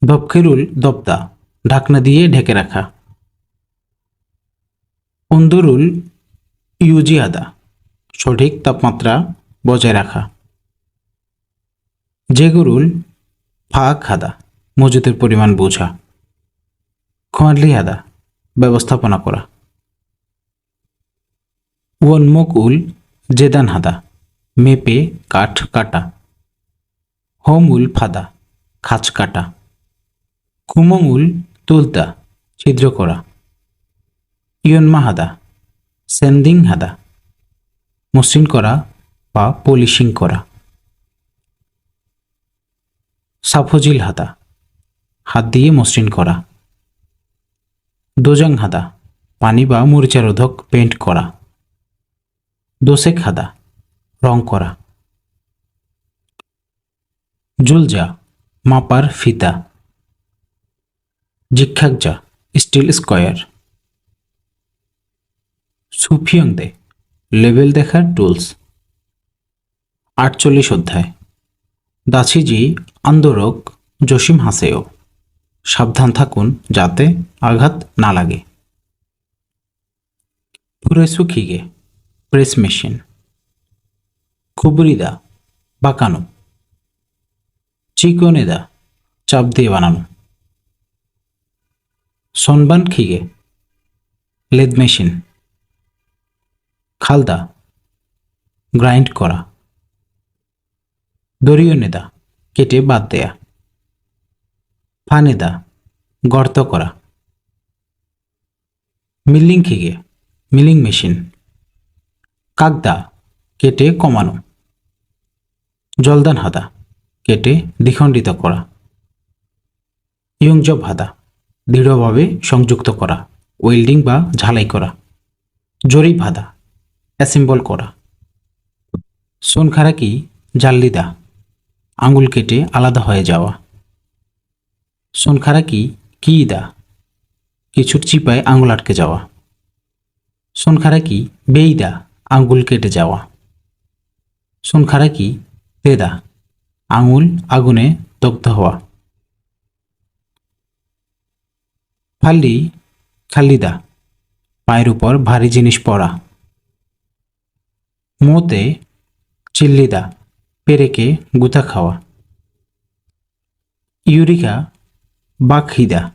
দপখেরুল দবদা ঢাকনা দিয়ে ঢেকে রাখা। অন্দরুল ইউজি আদা, সঠিক তাপমাত্রা বজায় রাখা। জেগুরুল ফাঁক হাদা, মজুদের পরিমাণ বোঝা। খোয়ারলি হাদা, ব্যবস্থাপনা করা। ওয়ানমুকুল জেদান হাদা, মেপে কাঠ কাটা। হোমুল ফাদা, খাঁচ কাটা। কুমঙ্গুল তুলতা, ছিদ্র করা। ইয়নমা হাদা, সেন্দিং হাদা, মসৃণ করা বা পলিশিং করা। সাফজিল হাদা, হাত দিয়ে মসৃণ করা। দোজাং হাদা, পানি বা মরিচারোধক পেন্ট করা। দোসেক হাদা, রং করা। জুলজা, মাপার ফিতা। জিক্ষাকজা, স্টিল স্কোয়ার। সুফিয়ংদে, লেভেল দেখার টুলস। 48 অধ্যায়। দাছিজি আন্দোরক জসিম হাসেও, সাবধান থাকুন যাতে আঘাত না লাগে। ফুরেসুখিগে, প্রেস মেশিন। খুবরিদা, বাঁকানো। চিকনেদা, চাপ দিয়ে বানানো। সনবান খিগে, লেদ মেশিন। খালদা, গ্রাইন্ড করা। দরিয়নেদা, কেটে বাদ দেয়া। ফানেদা, গর্ত করা। মিল্লিং খিগে, মিলিং মেশিন। কাকদা, কেটে কমানো। জলদান হাদা, কেটে দ্বিখণ্ডিত করা। ইয়ংজব হাদা, দৃঢ়ভাবে সংযুক্ত করা, ওয়েল্ডিং বা ঝালাই করা। জরিপ হাদা, অ্যাসেম্বল করা। সোনখারাকি জাল্লিদা, আঙুল কেটে আলাদা হয়ে যাওয়া। সোনখারাকি কিদা, কিছুর চিপায় আঙুল আটকে যাওয়া। সোনখারাকি বেইদা, আঙুল কেটে যাওয়া। সোনখারাকি তেদা, আঙুল আগুনে দগ্ধ হওয়া। ফাল্লি খাল্লিদা, পায়ের উপর ভারী জিনিস পড়া। মোতে চিল্লিদা, পেরেকে গুতা খাওয়া। ইউরিকা বাকহিদা,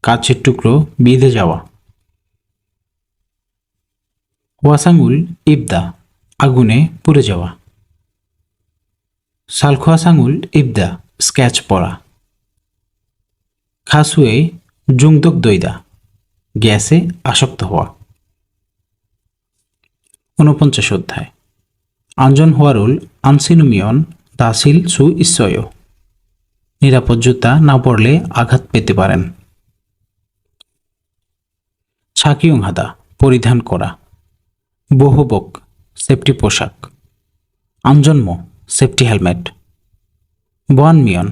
কাচের টুকরো বিঁধে যাওয়া। ওয়াসাঙ্গুল ইবদা, আগুনে পুড়ে যাওয়া। সালখোয়াসাঙ্গুল ইবদা, স্কেচ পড়া। খাসুয়ে জুংদক দইদা, গ্যাসে আসক্ত হওয়া। 49 অধ্যায়। আঞ্জন হোয়ারুল আনসিনুমিয়ন দাসিল সু ইসয়, নিরাপদ জুতা না পরলে আঘাত পেতে পারেন। ছাকিয়ং হাদা, পরিধান করা। বহুবক, সেফটি পোশাক। আঞ্জন্ম, সেফটি হেলমেট। বনমিয়ন,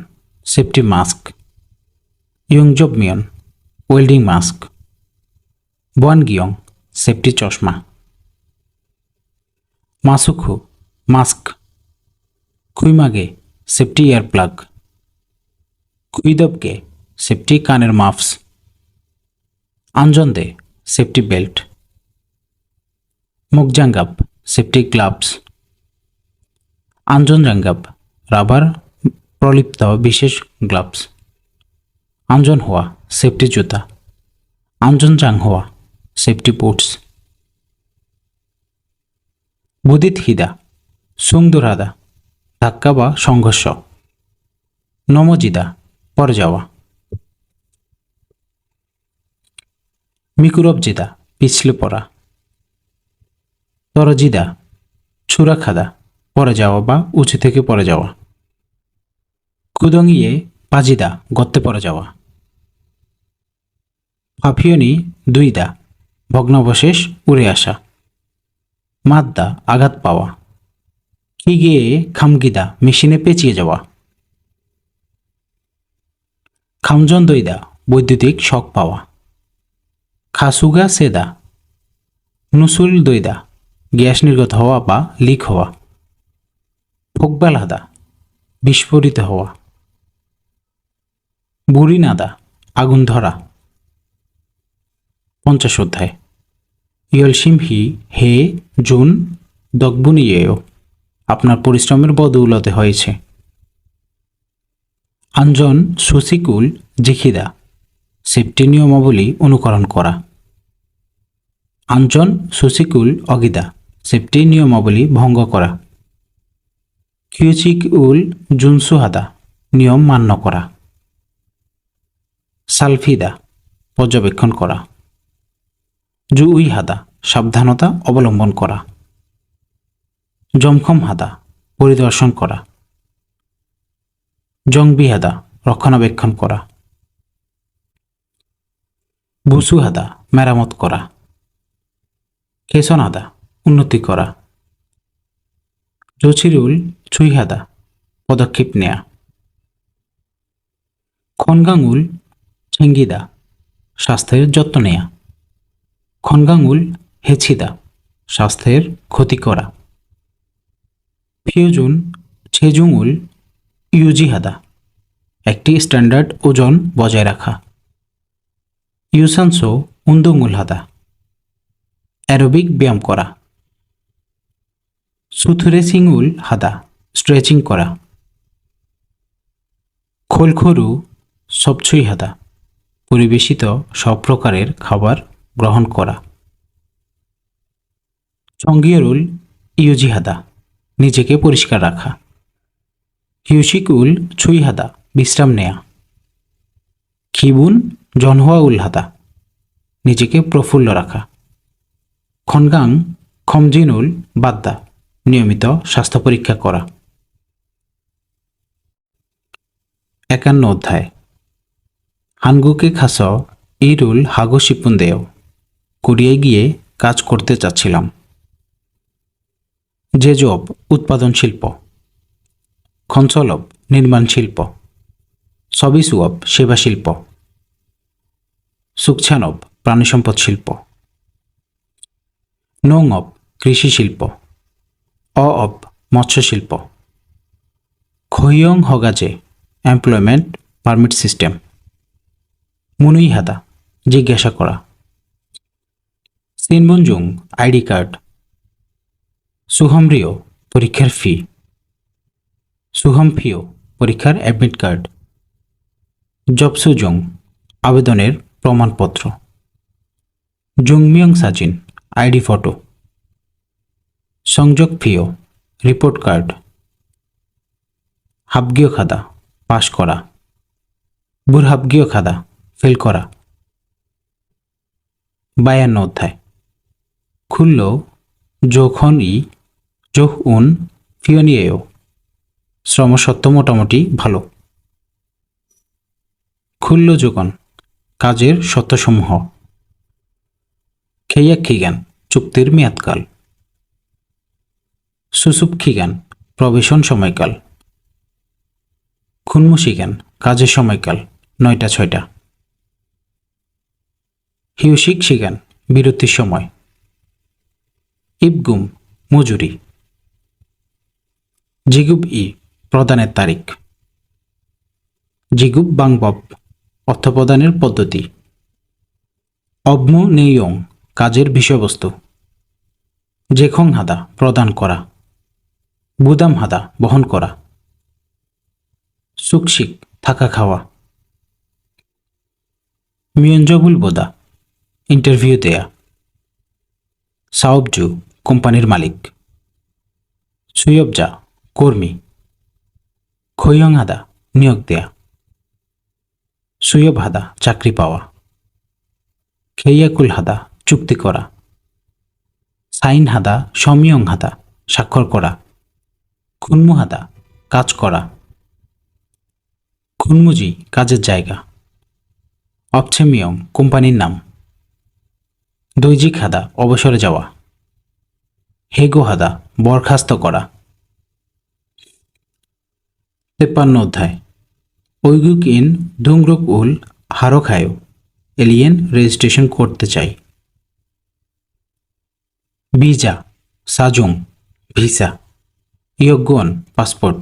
সেফটি মাস্ক। ইয়ংজব মিয়ন, ওয়েল্ডিং মাস্ক। বনগিয়ং, সেফটি চশমা। Mask, mask. খুইমাগে, সেফটি ইয়ার প্লাগ। কুইদবকে, সেফটি কানের মাফস। আঞ্জন্দে, সেফটি বেল্ট। মুকজাঙ্গাব, সেফটি গ্লাভস। আঞ্জনজাঙ্গাব, রাবার প্রলিপ্ত বিশেষ গ্লাভস। আঞ্জন হওয়া, সেফটি জুতা। আঞ্জনজাং হওয়া, সেফটি বুটস। বুদিত হিদা, সুংদুর হাদা, ধাক্কা বা সংঘর্ষ। নমজিদা, পর যাওয়া। মিকুরবজিদা, পিছলে পড়া। তরজিদা, ছুরা খাদা, পরে যাওয়া বা উঁচু থেকে পড়ে যাওয়া। কুদঙ্গিয়ে পাজিদা, গর্তে পড়ে যাওয়া। ফাফিয়নি দুইদা, ভগ্নাবশেষ উড়ে আসা। মাদ্দা, আঘাত পাওয়া। খিগিয়ে খামগিদা, মেশিনে পেঁচিয়ে যাওয়া। খামজন দইদা, বৈদ্যুতিক শক পাওয়া। খাসুগা সেদা, নুসুল দইদা, গ্যাস নির্গত হওয়া বা লিক হওয়া। ফোকবাল হাদা, বিস্ফোরিত হওয়া। বুড়ি নাদা, আগুন ধরা। 50 অধ্যায়। ইয়লসিমহি হে জুন দকবুনিয়েও, আপনার পরিশ্রমের বদৌলতে হয়েছে। আঞ্জন সুসিকুল জিখিদা, সেফটি নিয়মাবলী অনুকরণ করা। আঞ্জন সুসিকুল অগিদা, সেফটি নিয়মাবলী ভঙ্গ করা। কিউচিক উল জুনসুহাদা, নিয়ম মান্য করা। সালফিদা, পর্যবেক্ষণ করা। জুউইহাদা, সাবধানতা অবলম্বন করা। জমখম হাদা, পরিদর্শন করা। জংবিহাদা, রক্ষণাবেক্ষণ করা। বুসুহাদা, মেরামত করা। কেসনাদা, উন্নতি করা। জচিরুল ছুইহাদা, পদক্ষেপ নেয়া। খনগাঙ্গুল ছেঙ্গিদা, স্বাস্থ্যের যত্ন নেয়া। খনগাঙ্গুল হেছিদা, স্বাস্থ্যের ক্ষতি করা। ফিউজুন ছেজুঙ্গুল ইউজিহাদা, একটি স্ট্যান্ডার্ড ওজন বজায় রাখা। ইউসানসো উন্দুঙ্গুল হাদা, অ্যারোবিক ব্যায়াম করা। সুথুরেসিঙ্গুল হাদা, স্ট্রেচিং করা। খোলখরু সবছুই হাদা, পরিবেশিত সব প্রকারের খাবার গ্রহণ করা। চঙ্গিয়রুল ইউজিহাদা, নিজেকে পরিষ্কার রাখা। হিউশিকুল ছুইহাদা, বিশ্রাম নেয়া। খিবুন জনহুয়াউল হাদা, নিজেকে প্রফুল্ল রাখা। খনগাং খমজিনুল বাদ্দা, নিয়মিত স্বাস্থ্য পরীক্ষা করা। 51 অধ্যায়। হানগুকে খাস ইরুল হাগো শিপুন্দেও, কোরিয়ায় গিয়ে কাজ করতে চাচ্ছিলাম। জেজব উৎপাদন শিল্প। খঞ্চলব নির্মাণ শিল্প। সবিসুয়ব সেবা শিল্প। সুকছানব প্রাণিসম্পদ শিল্প। নৌঙব কৃষি শিল্প। অব মৎস্য শিল্প। খইয়ং হগাজে এমপ্লয়মেন্ট পারমিট সিস্টেম। মুনুইহাদা, জিজ্ঞাসা করা। সিনবুনজুং আইডি কার্ড। সুহমরিও পরীক্ষার ফি। সুহমফিও পরীক্ষার অ্যাডমিট কার্ড। জবসুজং আবেদনের প্রমাণপত্র। জুংমিয়ং সাজিন আইডি ফটো। সংযোগ ফিও রিপোর্ট কার্ড। হাবগীয় খাদা পাশ করা। বুরহাবগীয় খাদা ফেল করা। 52 অধ্যায়। খুলল যোখন ই জোহ উন ফিওনিয়েও, শ্রমসত্ত্ব মোটামুটি ভালো। খুলল যোগন, কাজের সত্যসমূহ। খেইয়াক খিগান, চুক্তির মেয়াদকাল। সুসুপ খিগান, প্রবেশন সময়কাল। খুনমুশিগান, কাজের সময়কাল 9টা 6টা। হিউশিক শিগান, বিরতির সময়। ইবগুম মজুরি। জিগুব ই প্রদানের তারিখ। জিগুব বাংবব অর্থপ্রদানের পদ্ধতি। অবমু নেইয়ং কাজের বিষয়বস্তু। জেখং হাদা প্রদান করা। বুদাম হাদা বহন করা। সুকশিক থাকা খাওয়া। মিয়ঞ্জবুল বোদা ইন্টারভিউ দেয়া। সাওবজু কোম্পানির মালিক। সুয়বজা কর্মী। খৈয়ং হাদা নিয়োগ দেয়া। সুয়ব হাদা চাকরি পাওয়া। খেইয়াকুল হাদা চুক্তি করা। সাইন হাদা সমিয়ং হাদা স্বাক্ষর করা। খুনমু হাদা কাজ করা। খুনমুজি কাজের জায়গা। অপছেমিয়ং কোম্পানির নাম। দৈজিক হাদা অবসরে যাওয়া। হেগো হাদা বরখাস্ত করা। 53 অধ্যায়। ঐগুক ইন ধুংরুক উল হারোখায়ো, এলিয়েন রেজিস্ট্রেশন করতে চাই। ভিসা সাজুং ভিসা। ইয়গুন পাসপোর্ট।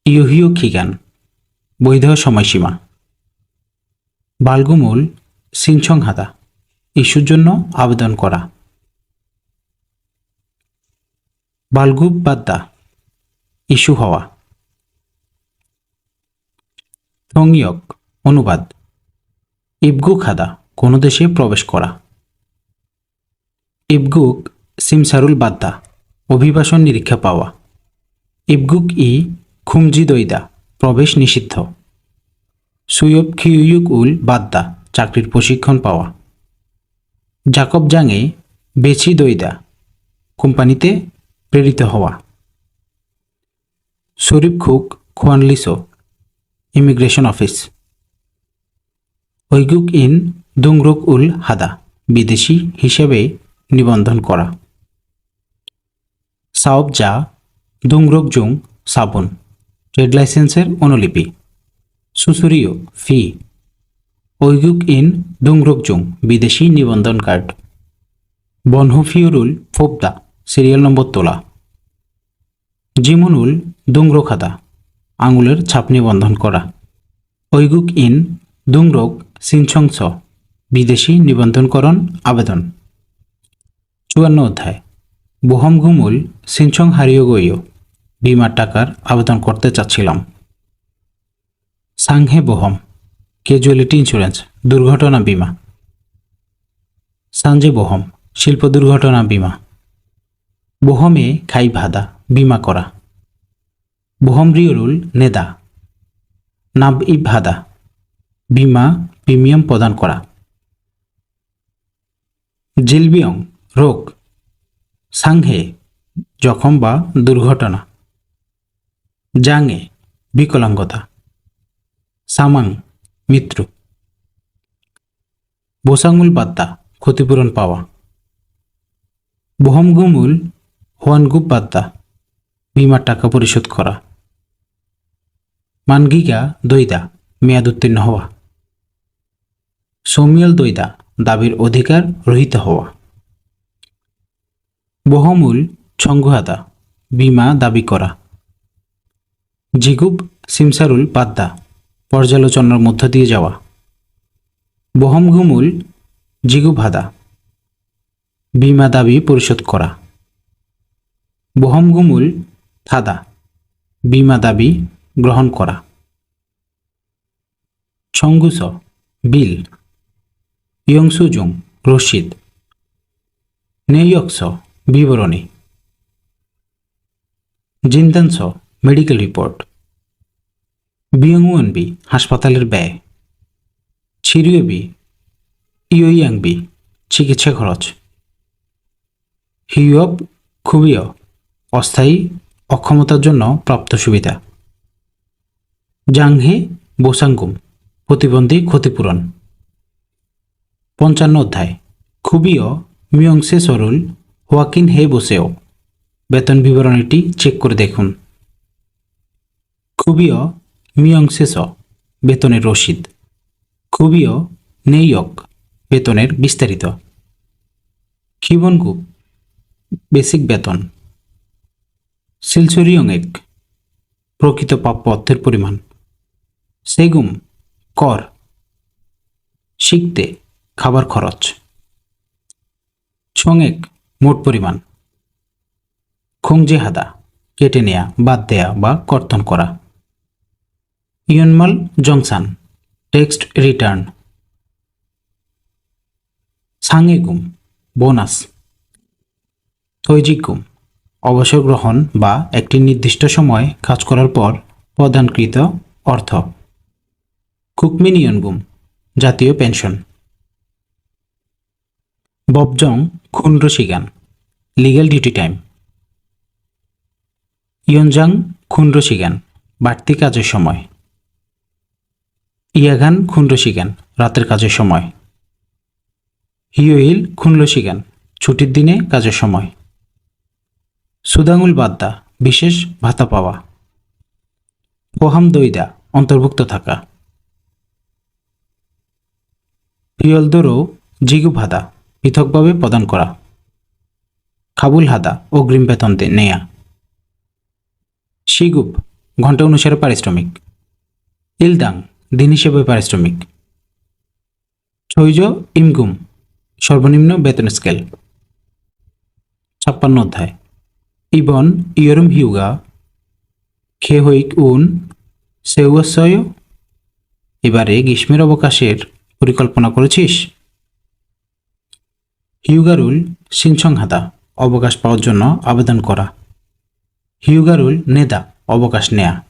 ইউহিও খিগান বৈধ সময়সীমা। বালগুমুল সিনছং হাদা ইস্যুর জন্য আবেদন করা। বালগুব বাদ্দা ইস্যু হওয়া। থংইয়ক অনুবাদ ইবগুক হাদা কোনো দেশে প্রবেশ করা। ইবগুক সিমসারুল বাদ্দা অভিবাসন নিরীক্ষা পাওয়া। ইবগুক ই খুমজি দইদা প্রবেশ নিষিদ্ধ। সুয়ব খিউয়ুক উল বাদ্দা চাকরির প্রশিক্ষণ পাওয়া। জাকব জাংয়ে বেছি দইদা কোম্পানিতে প্রেরিত হওয়া। শরীফ খুক খোয়ানলিসো ইমিগ্রেশন অফিস। ঐগুক ইন দুংরুক উল হাদা বিদেশি হিসেবে নিবন্ধন করা। সাওব জা দুংরুক জুং সাবুন ট্রেড লাইসেন্সের অনুলিপি। সুসুরিও ফি। ঐগুক ইন দুংরুক জুং বিদেশি নিবন্ধন কার্ড। বনহুফিউরুল ফোবদা সিরিয়াল নম্বর তোলা। জিমুনুল দুংরুক হাদা আঙুলের ছাপ নিবন্ধন করা। ঐগুক ইন দুংরুক সিনছংস বিদেশি নিবন্ধনকরণ আবেদন। 54 অধ্যায় বোহমগুমুল সিনছং হারিয়োগইও বিমার টাকার আবেদন করতে চাচ্ছিলাম। সাংহে বোহম ক্যাজুয়ালিটি ইন্স্যুরেন্স দুর্ঘটনা বিমা। সানজে বোহম শিল্প দুর্ঘটনা বিমা। বোহমে খাই ভাদা বিমা করা। বোহম রিওরুল নেদা নাব ইব হাদা বিমা প্রিমিয়াম প্রদান করা। জিলবিয়ং রোগ। সাংহে জখম বা দুর্ঘটনা। জাংয়ে বিকলাঙ্গতা। সামাং মৃত্যু। বোসাঙ্গুল বাদ্দা ক্ষতিপূরণ পাওয়া। বোহমগুমুল হোয়ানগুপ বাদ্দা বিমার টাকা পরিশোধ করা। মানগিগা দইদা মেয়াদ উত্তীর্ণ হওয়া। সোমিয়াল দইদা দাবির অধিকার রহিত হওয়া। বোহমুল ছঙ্গুহাদা বিমা দাবি করা। জিগুব সিমসারুল বাদ্দা পর্যালোচনার মধ্য দিয়ে যাওয়া। বোহমগুমুল জিগুভাদা বিমা দাবি পরিশোধ করা। বোহমগুমুল থাদা বিমা দাবি গ্রহণ করা। ছঙ্গুস বিল। ইয়ংসুজুং রশিদ। নেইয়ক্স বিবরণী। জিন্দানস মেডিকেল রিপোর্ট। বিয়ংউয়ানবি হাসপাতালের ব্যয়। ছিরিয়বি ইয়োয়াংবি চিকিৎসা খরচ। হিউব খুবিও অস্থায়ী অক্ষমতার জন্য প্রাপ্ত সুবিধা। জাংহে বোসাঙ্গুম প্রতিবন্ধী ক্ষতিপূরণ। 55 অধ্যায় খুবিও মিয়ংসে সরুল হোয়াকিন হে বসেও বেতন বিবরণীটি চেক করে দেখুন। খুবিও মিয়ংসেস বেতনের রসিদ। খুবিও নেইয়ক বেতনের বিস্তারিত। খিবনগুপ বেসিক বেতন। সিলসরিয়ংয়েক প্রকৃত প্রাপ্য অর্থের পরিমাণ। সেগুম কর। শিখতে খাবার খরচ। ছংয়েক মোট পরিমাণ। খোংজে হাদা কেটে নেয়া বাদ দেয়া বা কর্তন করা। ইয়নমাল জংসান টেক্সট রিটার্ন। সাংয়েগুম বোনাস। থৈজিগুম অবসর গ্রহণ বা একটি নির্দিষ্ট সময় কাজ করার পর প্রদানকৃত অর্থ। কুকমিনিয়নগুম জাতীয় পেনশন। ববজং খুনরসিগান লিগ্যাল ডিউটি টাইম। ইয়নজাং খুনরসিগান বাড়তি কাজের সময়। ইয়াগান খুনরসিগান রাতের কাজের সময়। হিয়োইল খুনরসিগান ছুটির দিনে কাজের সময়। সুদাঙ্গুল বাদ্দা বিশেষ ভাতা পাওয়া। পোহাম দইদা অন্তর্ভুক্ত থাকা। ফিয়লদোরো জিগু ভাদা পৃথকভাবে প্রদান করা। খাবুল হাদা অগ্রিম বেতন নেয়া। শিগুপ ঘন্টা অনুসারে পারিশ্রমিক। ইলদাং দিন হিসেবে পারিশ্রমিক। ছৈজ ইমগুম সর্বনিম্ন বেতন স্কেল। 56 অধ্যায় ইবন ইয়রম হিউগা খেহইক উন সেউসয়। এবারে গ্রীষ্মের অবকাশের পরিকল্পনা করেছিস? হিউগারুল সিনসংহাদা অবকাশ পাওয়ার জন্য আবেদন করা। হিউগারুল নেদা অবকাশ নেয়া।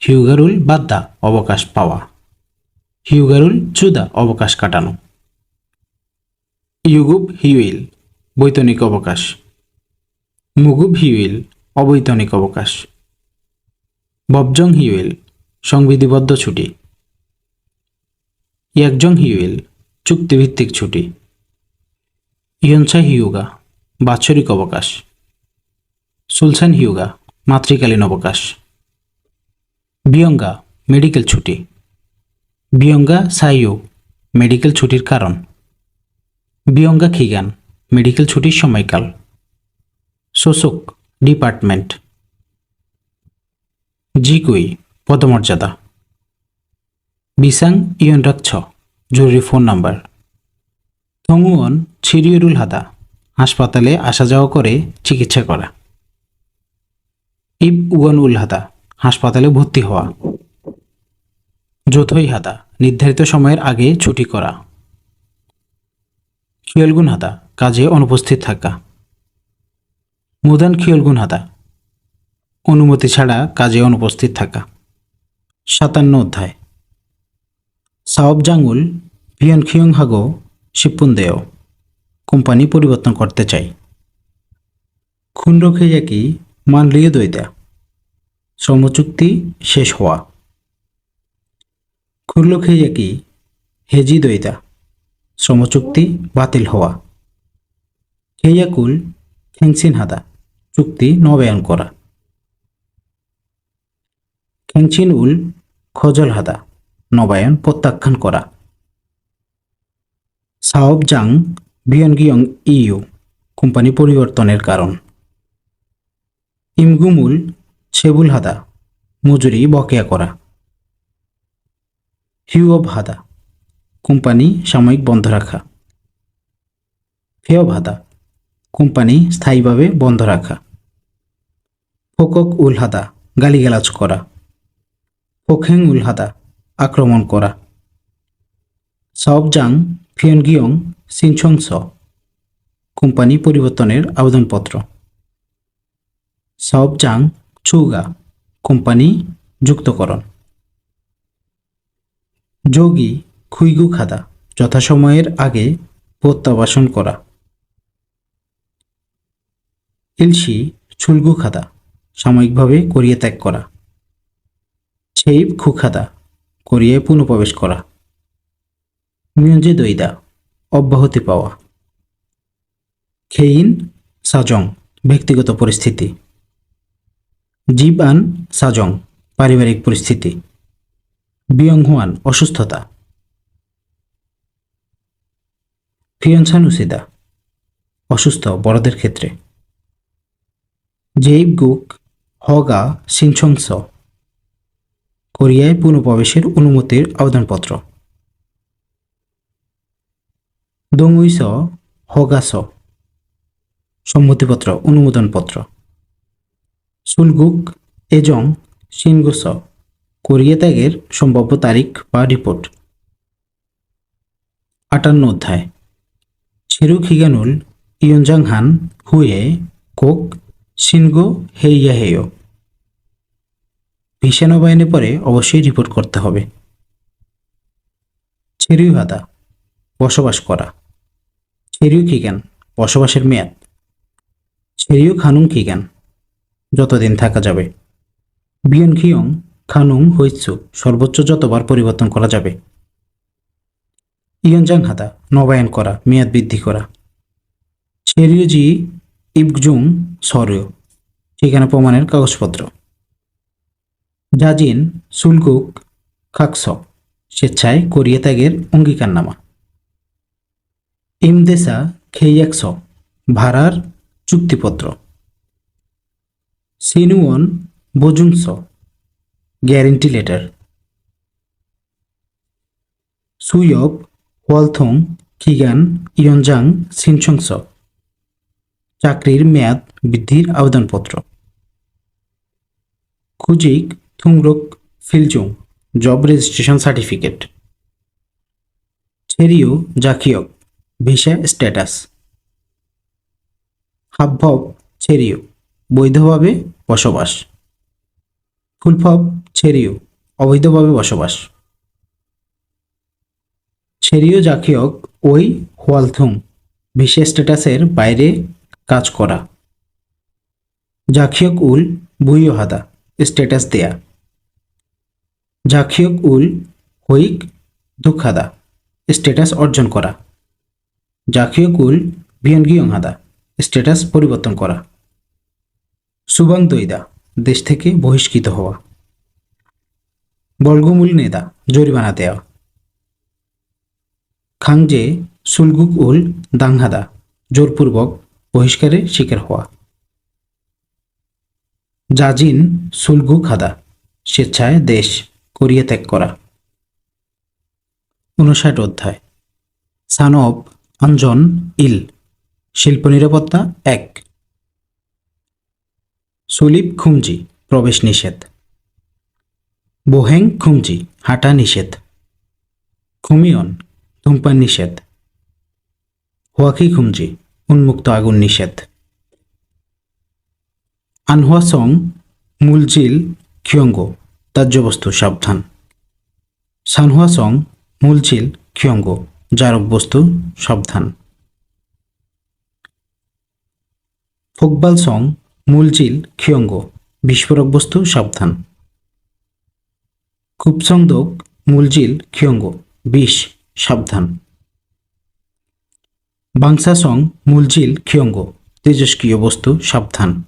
হিউগারুল বাদ্দা অবকাশ পাওয়া। হিউগারুল চুদা অবকাশ কাটানো। ইউগুব হিউইল বৈতনিক অবকাশ। মুগুব হিউইল অবৈতনিক অবকাশ। ববজং হিউইল সংবিধিবদ্ধ ছুটি। ইয়াকজং হিউইল চুক্তিভিত্তিক ছুটি। ইয়নসা হিউগা বাৎসরিক অবকাশ। সুলসান হিউগা মাতৃকালীন অবকাশ। বিয়ঙ্গা মেডিকেল ছুটি। বিয়ঙ্গা সাইয়ু মেডিকেল ছুটির কারণ। বিয়ঙ্গা খিগান মেডিকেল ছুটির সময়কাল। শোষক ডিপার্টমেন্ট। জিকুই পদমর্যাদা। বিসাং ইয়নরাকছ জরুরি ফোন নাম্বার। থংউয়ন ছিরিয়রুল হাদা হাসপাতালে আসা যাওয়া করে চিকিৎসা করা। ইব উগন উল হাদা হাসপাতালে ভর্তি হওয়া। যথই হাদা নির্ধারিত সময়ের আগে ছুটি করা। খিয়লগুন হাদা কাজে অনুপস্থিত থাকা। মুদান খিয়লগুন হাদা অনুমতি ছাড়া কাজে অনুপস্থিত থাকা। 57 অধ্যায় সাওব জাঙ্গুল ভিয়ন খিয়ং হাগো শিপুনদেও কোম্পানি পরিবর্তন করতে চাই। খুন্ড খেয়াকি মানলিয়ে দইতা শ্রমচুক্তি শেষ হওয়া। খুল্ল খেয়াকি হেজি দইতা শ্রমচুক্তি বাতিল হওয়া। খেয়াকুল খেংসিন হাদা চুক্তি নবায়ন করা। খেংচিন উল খজল হাদা নবায়ন প্রত্যাখ্যান করা। সাওব জাং বিয়নগিয়ং ইউ কোম্পানি পরিবর্তনের কারণ। ইমগুমুল ছেবুল হাদা মজুরি বকেয়া করা। হিউঅব হাদা কোম্পানি সাময়িক বন্ধ রাখা। ফেয়ব হাদা কোম্পানি স্থায়ীভাবে বন্ধ রাখা। ফোকক উল হাদা গালিগালাজ করা। ফোখেং উল হাদা আক্রমণ করা। সাওবজাং ফিয়নগিয়ং সিনছংস কোম্পানি পরিবর্তনের আবেদনপত্র। সাওবজাং চুগা কোম্পানি যুক্তকরণ। যোগী খুইগু খাদা যথাসময়ের আগে প্রত্যাবাসন করা। ইলশি ছুলগু খাদা সাময়িকভাবে কোরিয়া ত্যাগ করা। ছেইব খুখাদা কোরিয়ায় পুনঃপ্রবেশ করা। মিয়ঞ্জে দইদা অব্যাহতি পাওয়া। খেইন সাজং ব্যক্তিগত পরিস্থিতি। জিবান সাজং পারিবারিক পরিস্থিতি। বিয়ংহুয়ান অসুস্থতা। ফিয়নসানুসিদা অসুস্থ বড়দের ক্ষেত্রে। জেইবগুক হগা সিনছংস কোরিয়ায় পুনঃপ্রবেশের অনুমতির আবেদনপত্র। দংউইস হগাস সম্মতিপত্র অনুমোদনপত্র। সুলগুক এজং সিনগোস কোরিয়া ত্যাগের সম্ভাব্য তারিখ বা রিপোর্ট। 58 অধ্যায় ছেরুক হিগানুল ইয়নজাংহান হুয়ে কোক সিনগো হেইয়াহেয় ভিসা নবায়নে পরে অবশ্যই রিপোর্ট করতে হবে। ছেরিউ হাদা বসবাস করা। ছেরিউ খিগান বসবাসের মেয়াদ। ছেরিউ খানুং খিগান যতদিন থাকা যাবে। বিয়ন খিয়ং খানুং হইৎসু সর্বোচ্চ যতবার পরিবর্তন করা যাবে। ইয়নজাং হাদা নবায়ন করা মেয়াদ বৃদ্ধি করা। ছেরিউজি ইবজুং সরীয় ঠিকানা প্রমাণের কাগজপত্র। জাজিন সুলগুক খাকস স্বেচ্ছায় কোরিয়া ত্যাগের অঙ্গীকারনামা। ইমদেসা খেইয়াকস ভাড়ার চুক্তিপত্র। সিনুয়ন বোজুংস গ্যারেন্টি লেটার। সুইয়ব ওয়ালথং খিগান ইয়নজাং সিনসংস চাকরির মেয়াদ বৃদ্ধির আবেদনপত্র। খুজিক থুংরুক ফিলজুং জব রেজিস্ট্রেশন সার্টিফিকেট। ছেরিও জাকিয়ক ভিসা স্ট্যাটাস। হাবভব ছেরিও বৈধভাবে বসবাস। ফুলফব ছেরিও অবৈধভাবে বসবাস। ছেরিও জাকিয়ক ওই হোয়ালথুং ভিসা স্ট্যাটাসের বাইরে কাজ করা। জাকিয়ক উল বুইয়হাদা স্ট্যাটাস দেয়া। জাকিয়ক উল হুইক দুখাদা স্ট্যাটাস অর্জন করা। জাকিয়ক উল বিয়নগিয়ংহাদা স্ট্যাটাস পরিবর্তন করা। সুবাং দইদা দেশ থেকে বহিষ্কৃত হওয়া। বলগুমুল নেদা জরিমানা দেওয়া। খাংজে সুলগুক উল দাংহাদা জোরপূর্বক বহিষ্কারের শিকার হওয়া। জাজিন সুলগুক হাদা স্বেচ্ছায় দেশ কোরিয়া ত্যাগ করা। 59 অধ্যায় সানব আঞ্জন ইল শিল্প নিরাপত্তা 1। সুলিপ খুমজি প্রবেশ নিষেধ। বোহেং খুমজি হাঁটা নিষেধ। খুমিয়ন ধূমপান নিষেধ। হোয়াকি খুমজি উন্মুক্ত আগুন নিষেধ। আনহুয়াসং মুলজিল খিয়ঙ্গো দাহ্যবস্তু সাবধান। সানহুয়াসং মুলজিল খিয়ঙ্গো জারক বস্তু সাবধান। ফোকবালসং মুলজিল খিয়ঙ্গো বিস্ফোরক বস্তু সাবধান। কুপসংদোক মুলজিল খিয়ঙ্গো বিষ সাবধান। বাংসাসং মুলজিল খিয়ঙ্গো তেজস্ক্রিয় বস্তু সাবধান।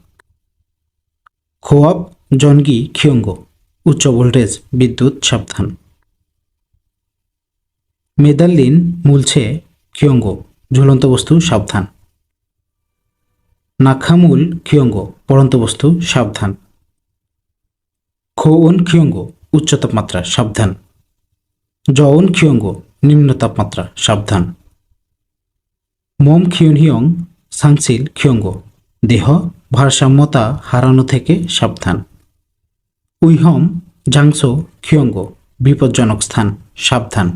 খোয়াব জনগি খিয়ঙ্গো উচ্চ ভোল্টেজ বিদ্যুৎ সাবধান। মেদাল্লিন মুলছে খিয়ঙ্গো ঝুলন্ত বস্তু সাবধান। নাখামুল খিয়ঙ্গো পড়ন্ত বস্তু সাবধান। খোউন খিয়ঙ্গো উচ্চ তাপমাত্রা সাবধান। জউন খিয়ঙ্গো নিম্ন তাপমাত্রা সাবধান। মম খিয়নহিয়ং সাংসিল খিয়ঙ্গো দেহ ভারসাম্যতা হারানো থেকে সাবধান। উইহম জাংসো খিয়ঙ্গো বিপজ্জনক স্থান সাবধান।